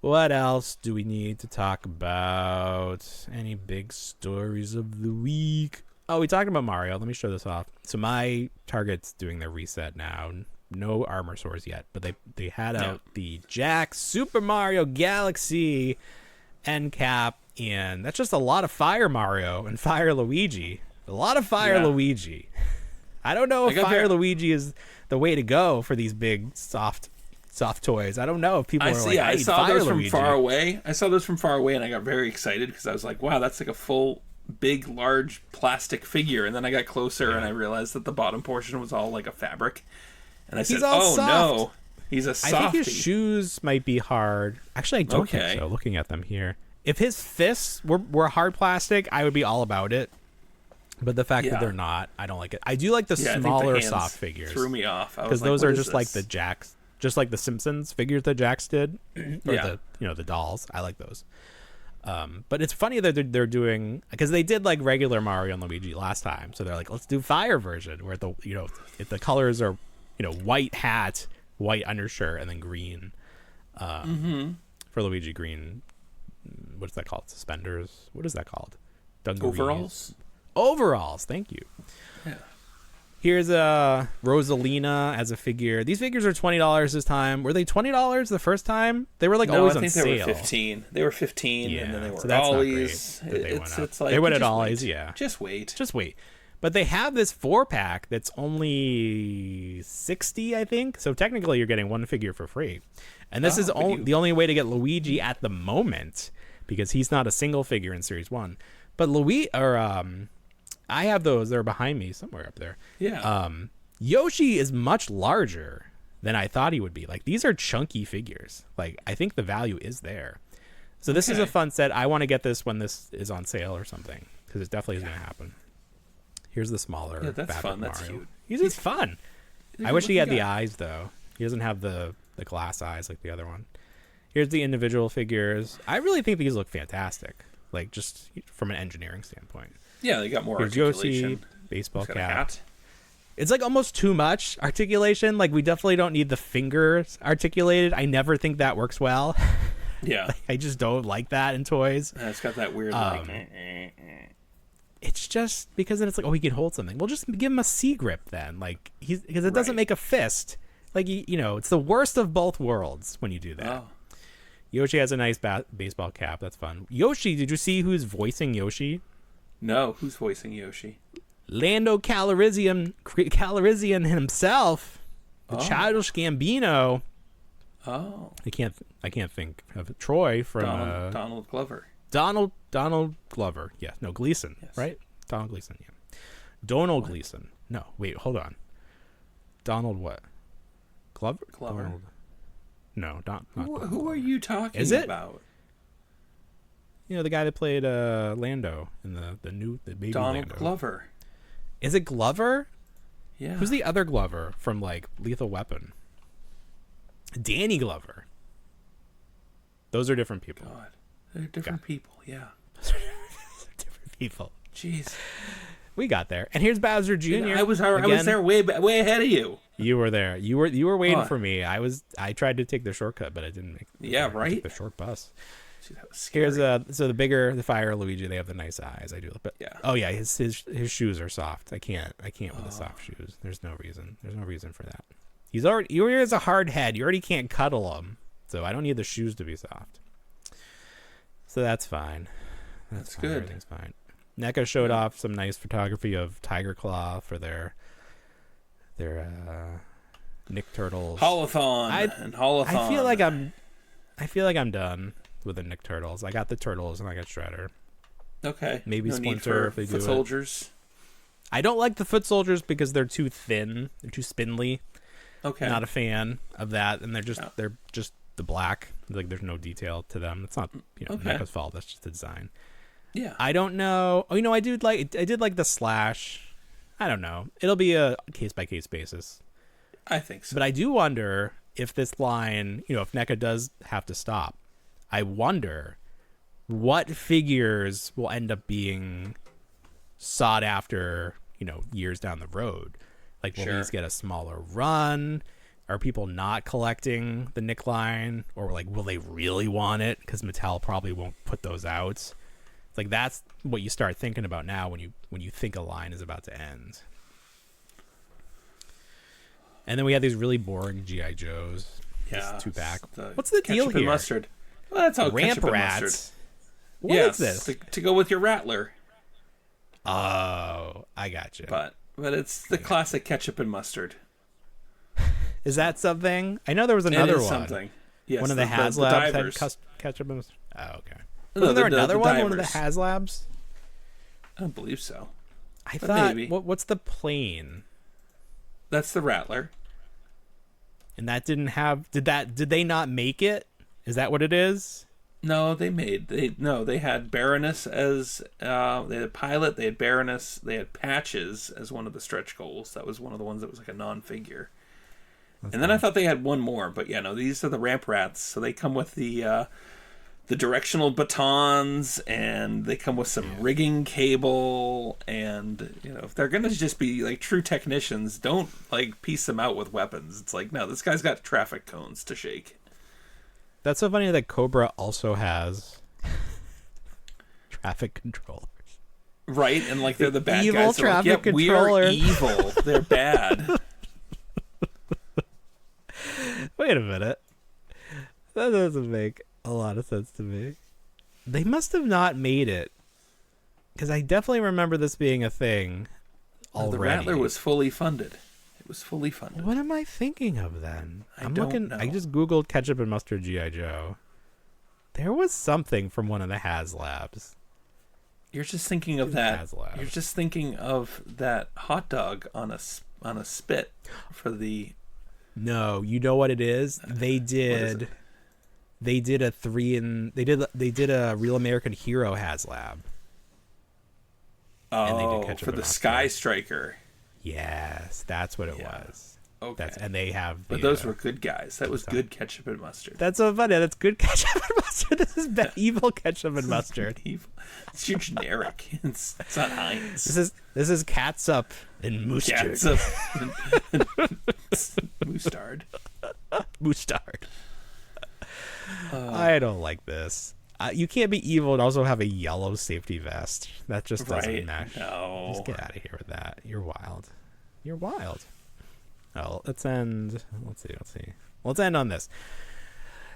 What else do we need to talk about? Any big stories of the week? Oh, we talked about Mario. Let me show this off. So my Target's doing their reset now. No armor sores yet, but they had out the Jack Super Mario Galaxy end cap, and that's just a lot of Fire Mario and Fire Luigi. A lot of Fire Luigi. I don't know if Fire Luigi is the way to go for these big soft toys. I don't know if people are like, I saw Fire those Luigi. from far away. I saw those from far away, and I got very excited because I was like, "Wow, that's like a full, big, large plastic figure." And then I got closer, and I realized that the bottom portion was all like a fabric. And I said, "Oh soft. no, he's a softie." I think his shoes might be hard. Actually, I don't think so. Looking at them here, if his fists were hard plastic, I would be all about it. But the fact that they're not, I don't like it. I do like the smaller soft figures. Threw me off because those are just like the Jacks, just like the Simpsons figures that Jacks did, or the dolls. I like those. But it's funny that they're doing, because they did like regular Mario and Luigi last time, so they're like, let's do Fire version where if the colors are white hat, white undershirt, and then green. For Luigi, green. What's that called? Suspenders. What is that called? Overalls. Overalls. Thank you. Yeah. Here's a Rosalina as a figure. These figures are $20 this time. Were they $20 the first time? They were like always on sale. They were 15. They were 15, and then they were Ollies. It's like they went at Ollies. Yeah. Just wait. But they have this 4-pack that's only $60, I think. So technically, you're getting one figure for free. And this is the only way to get Luigi at the moment, because he's not a single figure in Series 1. But I have those. They're behind me somewhere up there. Yeah. Yoshi is much larger than I thought he would be. Like, these are chunky figures. Like, I think the value is there. So this is a fun set. I want to get this when this is on sale or something, because it definitely is going to happen. Here's the smaller. Yeah, that's fun. Mario. That's cute. He's just fun. I wish he had the eyes, though. He doesn't have the glass eyes like the other one. Here's the individual figures. I really think these look fantastic, like just from an engineering standpoint. Yeah, they got more Here's articulation. Yoshi, baseball cap. Hat. It's like almost too much articulation. Like, we definitely don't need the fingers articulated. I never think that works well. Yeah. I just don't like that in toys. It's got that weird It's just because then it's like, oh, he can hold something. Well, just give him a C grip then. Like, because it doesn't make a fist. Like, it's the worst of both worlds when you do that. Oh. Yoshi has a nice baseball cap. That's fun. Yoshi, did you see who's voicing Yoshi? No, who's voicing Yoshi? Lando Calrissian himself, the Childish Gambino. Oh. I can't think of it. Troy from Donald Glover. Donald Glover. Yeah. No, Gleason. Yes. Right? Donald Gleason. Yeah. Donald Gleason. No, wait, hold on. Donald what? Glover? Donald. No, not who are you talking about? You know, the guy that played Lando in the baby Donald Lando. Glover. Is it Glover? Yeah. Who's the other Glover from like Lethal Weapon? Danny Glover. Those are different people. God, they're different people. Yeah. Different people. Jeez. We got there, and here's Bowser Jr. I was there way ahead of you. You were there. You were waiting for me. I tried to take the shortcut, but I didn't make. Yeah, right. I took the short bus. Gee, that was scary. Here's so the Fire Luigi. They have the nice eyes. I do, but yeah. Oh yeah, his shoes are soft. I can't with the soft shoes. There's no reason. There's no reason for that. He has a hard head. You already can't cuddle him, so I don't need the shoes to be soft. So that's fine. That's fine. Good. Everything's fine. NECA showed off some nice photography of Tiger Claw for their Nick Turtles. Holothon. I feel like I'm done with the Nick Turtles. I got the Turtles and I got Shredder. Okay. Maybe no Splinter if they do Foot Soldiers. I don't like the Foot Soldiers because they're too thin. They're too spindly. Okay. Not a fan of that, and they're just the black. Like there's no detail to them. It's not NECA's fault. That's just the design. Yeah. I don't know. Oh, I did like the Slash. I don't know. It'll be a case by case basis. I think so. But I do wonder if this line, if NECA does have to stop, I wonder what figures will end up being sought after, years down the road. Like, will these get a smaller run? Are people not collecting the Nick line? Or, like, will they really want it? Because Mattel probably won't put those out. Like, that's what you start thinking about now when you think a line is about to end. And then we have these really boring G.I. Joes. Yeah. 2-pack. What's the deal here? And mustard. Well, that's all Ramp ketchup Rats. and mustard. What is this? To go with your Rattler. Oh, I got you. But it's the classic ketchup and mustard. Is that something? I know there was another one. Something. Yes, one of the HasLabs had ketchup and mustard. Oh, okay. No, was there another one? Divers. One of the HasLabs? I don't believe so. I thought. Maybe. What's the plane? That's the Rattler. And that didn't have. Did they not make it? Is that what it is? No, they had Baroness as they had Pilot, they had Baroness, they had Patches as one of the stretch goals. That was one of the ones that was like a non-figure. And then I thought they had one more, but yeah, no, these are the Ramp Rats. So they come with the directional batons, and they come with some rigging cable, and if they're gonna just be like true technicians, don't like piece them out with weapons. It's like, no, this guy's got traffic cones to shake. That's so funny that Cobra also has traffic controllers. Right, and like they're the bad evil guys. Traffic like, controller. We're evil. They're bad. Wait a minute. That doesn't make a lot of sense to me. They must have not made it, because I definitely remember this being a thing already. The Rattler was fully funded. It was fully funded. What am I thinking of then? I don't know. I just googled ketchup and mustard G.I. Joe. There was something from one of the HasLabs. You're just thinking of that. You're just thinking of that hot dog on a spit for the. No, you know what it is? They did. They did a Real American Hero HasLab. Oh, and they did ketchup for the mustard. Sky Striker. Yes, that's what it was. Okay. And they have. But those were good guys. That was good ketchup and mustard. That's so funny. That's good ketchup and mustard. This is evil ketchup and mustard. Evil. It's your generic. It's not Heinz. This is catsup and mustard. Catsup and mustard. Mustard. I don't like this. You can't be evil and also have a yellow safety vest. That just doesn't mesh. No. Just get out of here with that. You're wild. You're wild. Oh, let's end. Let's see. Let's end on this.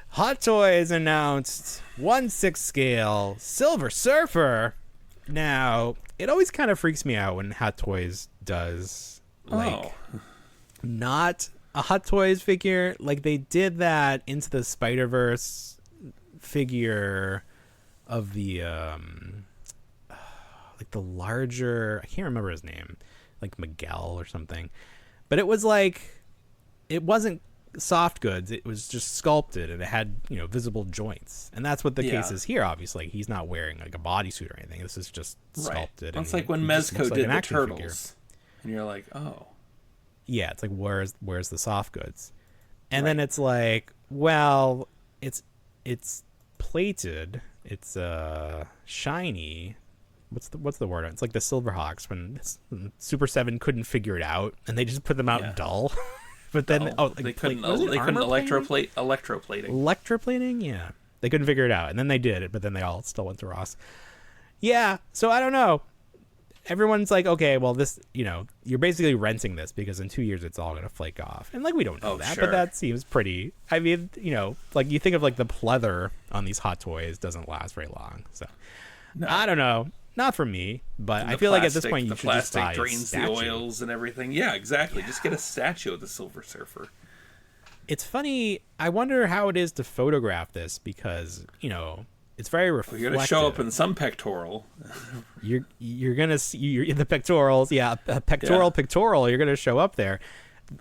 Hot Toys announced 1/6 scale Silver Surfer. Now, it always kind of freaks me out when Hot Toys does not a Hot Toys figure, like they did that Into the Spider-Verse figure of the like the larger, I can't remember his name, like Miguel or something, but it was like, it wasn't soft goods, it was just sculpted and it had, you know, visible joints, and that's what the case is here. Obviously he's not wearing like a bodysuit or anything, this is just sculpted. It's like when Mezco did the Turtles figure. And you're like, oh yeah, it's like where's the soft goods, and then it's like, well, it's plated, it's shiny. What's the word? It's like the Silverhawks when Super 7 couldn't figure it out and they just put them out dull. But then they couldn't electroplating. Electroplating, yeah. They couldn't figure it out, and then they did it, but then they all still went to Ross. Yeah, so I don't know. Everyone's like, okay, well, this, you know, you're basically renting this because in 2 years it's all gonna flake off, and like we don't know that, but that seems pretty. I mean, you know, like you think of like the pleather on these Hot Toys doesn't last very long, so I don't know. Not for me, but I feel like at this point you should just buy a drains the oils and everything. Yeah, exactly. Yeah. Just get a statue of the Silver Surfer. It's funny. I wonder how it is to photograph this because, you know, it's very reflective. You're gonna show up in some pectoral. You're gonna see, you're in the pectorals. Yeah, a pectoral. You're gonna show up there.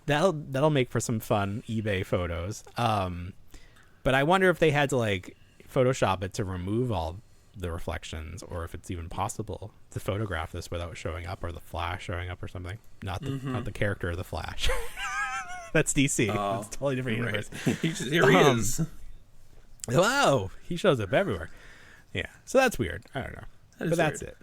That'll make for some fun eBay photos. But I wonder if they had to like Photoshop it to remove all the reflections, or if it's even possible to photograph this without showing up, or the Flash showing up or something. Not the character of the Flash. That's DC. It's a totally different universe. Here he is. Wow, he shows up everywhere. Yeah, so that's weird. I don't know, that's it.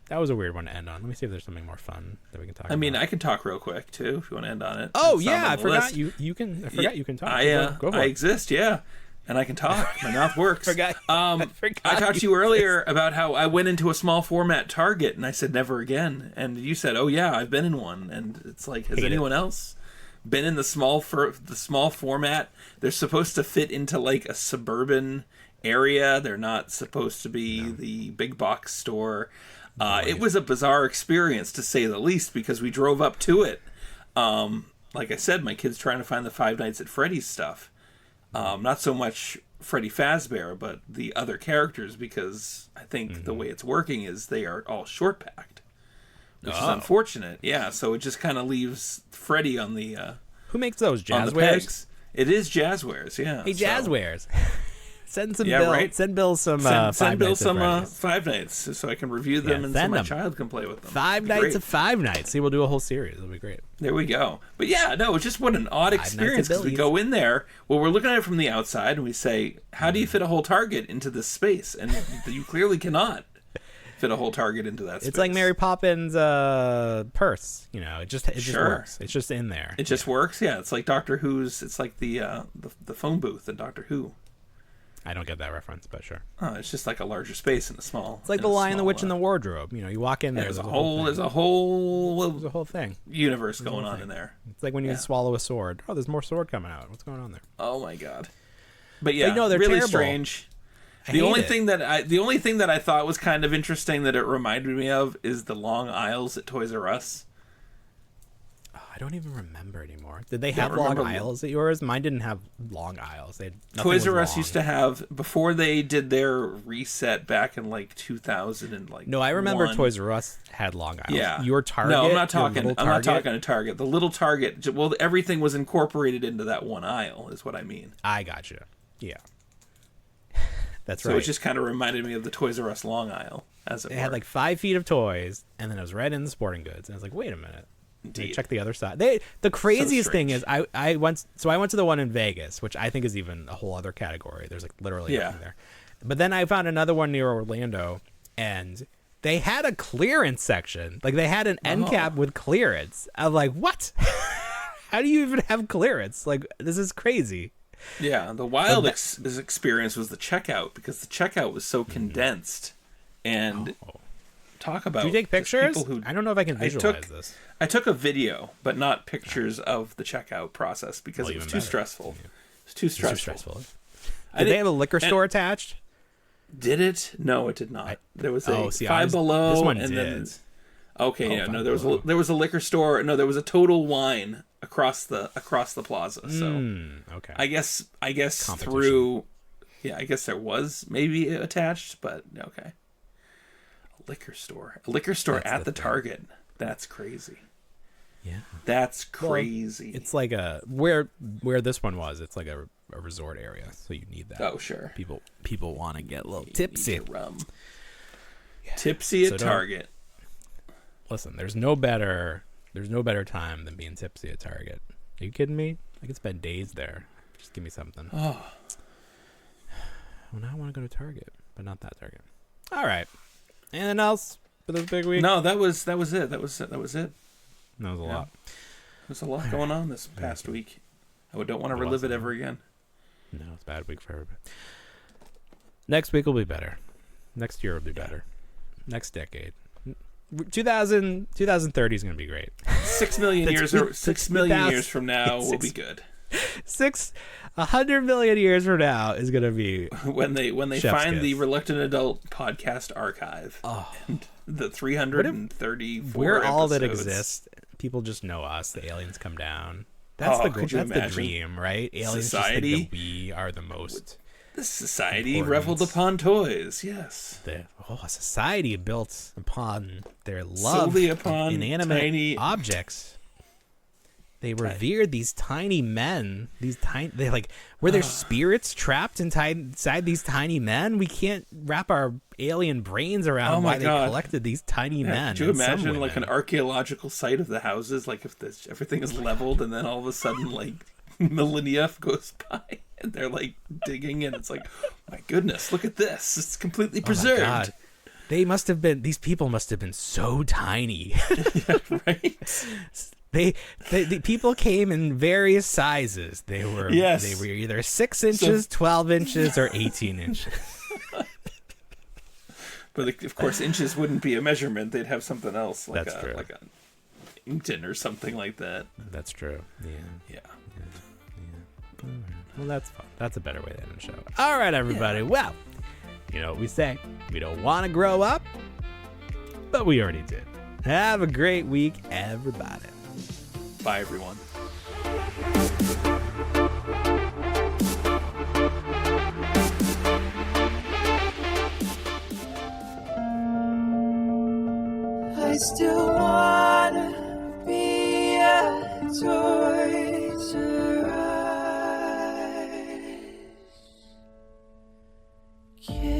That was a weird one to end on. Let me see if there's something more fun that we can talk about. I mean, I can talk real quick too if you want to end on it. Oh yeah, I forgot you can. I forgot you can talk. Go for it. I exist. Yeah. And I can talk. My mouth works. I talked to you earlier about how I went into a small format Target and I said never again. And you said, "Oh yeah, I've been in one." And it's like, has anyone else been in the small format? They're supposed to fit into like a suburban area. They're not supposed to be the big box store. It was a bizarre experience to say the least because we drove up to it. Like I said, my kid's trying to find the Five Nights at Freddy's stuff. Not so much Freddy Fazbear, but the other characters, because I think the way it's working is they are all short packed, which is unfortunate. Yeah, so it just kind of leaves Freddy on the. Who makes those? Jazzwares? It is Jazzwares. Yeah. Hey, Jazzwares. Send some Bill. Right? Send Bill some Five Nights so I can review them and so my child can play with them. Five Nights of Five Nights. See, we'll do a whole series. It'll be great. There we go. But yeah, no, it's just what an odd experience because we go in there. Well, we're looking at it from the outside and we say, "How do you fit a whole Target into this space?" And you clearly cannot fit a whole Target into that space. It's like Mary Poppins' purse. You know, it just works. It's just in there. It just works. Yeah, it's like Doctor Who's. It's like the phone booth in Doctor Who. I don't get that reference, but sure. Oh, it's just like a larger space in a small. It's like the Lion, the Witch, and the Wardrobe. You know, you walk in there. There's a whole thing. Universe going on in there. It's like when you swallow a sword. Oh, there's more sword coming out. What's going on there? Oh my god! But yeah, they're really terrible. Strange. The only thing that I thought was kind of interesting that it reminded me of is the long aisles at Toys R Us. I don't even remember anymore. Did they have long aisles at yours? Mine didn't have long aisles. Toys R Us used to have, before they did their reset back in like 2000 and like. No, I remember Toys R Us had long aisles. Yeah. Your Target. No, I'm not talking a Target. The little Target. Well, everything was incorporated into that one aisle, is what I mean. I gotcha. Yeah. That's right. So it just kind of reminded me of the Toys R Us long aisle, as it were. They had like 5 feet of toys, and then it was right in the sporting goods, and I was like, wait a minute. Check the other side. The craziest thing is I went to the one in Vegas, which I think is even a whole other category. There's like literally nothing there. But then I found another one near Orlando, and they had a clearance section. Like they had an end cap with clearance. I'm like, what? How do you even have clearance? Like, this is crazy. Yeah, the wild experience was the checkout, because the checkout was so condensed. And talk about. Did you take pictures? I don't know if I can visualize this. I took a video, but not pictures of the checkout process because it was too stressful. Yeah. It was too stressful. Did they have a liquor store attached? Did it? No, it did not. There was a Five Below. This one and did. There was a liquor store. No, there was a Total Wine across the plaza. So okay. I guess through, I guess there was maybe attached, but okay. A liquor store at the Target. That's crazy. Yeah, that's crazy. Well, it's like where this one was. It's like a resort area, so you need that. Oh sure. People want to get a little tipsy. Rum. Yeah. Tipsy at Target. Listen, there's no better time than being tipsy at Target. Are you kidding me? I could spend days there. Just give me something. Oh. Well, now I want to go to Target, but not that Target. All right. Anything else for this big week? No, that was it. That was it. That was a lot. There's a lot going on this past week. I don't want to relive it ever again. No, it's a bad week for everybody. Next week will be better. Next year will be better. Next decade. 2030 is going to be great. 6 million years from now will be good. 100 million years from now is going to be when they find the Reluctant Adult podcast archive. Oh, and the 334 we're all that episodes. Exists. People just know us. The aliens come down. That's the goal. That's the dream, right? Aliens society, just think that we are the most. This society reveled upon toys. Yes. A society built upon their love solely upon inanimate tiny objects. They revered these tiny men. Were there spirits trapped inside these tiny men? We can't wrap our alien brains around why they collected these tiny men. Could you imagine like an archaeological site of the houses? Like if everything is leveled and then all of a sudden like millennia goes by and they're like digging and it's like, oh my goodness, look at this. It's completely preserved. Oh my God. These people must have been so tiny. Yeah, right? The people came in various sizes. They were either 6 inches, 12 inches, or 18 inches. But of course, inches wouldn't be a measurement. They'd have something else, like That's true. like a Inkton or something like that. That's true. Yeah. Well, that's fun. That's a better way to end the show. All right, everybody. Yeah. Well, you know what we say. We don't want to grow up, but we already did. Have a great week, everybody. Bye, everyone. I still wanna be a Toys R Us kid.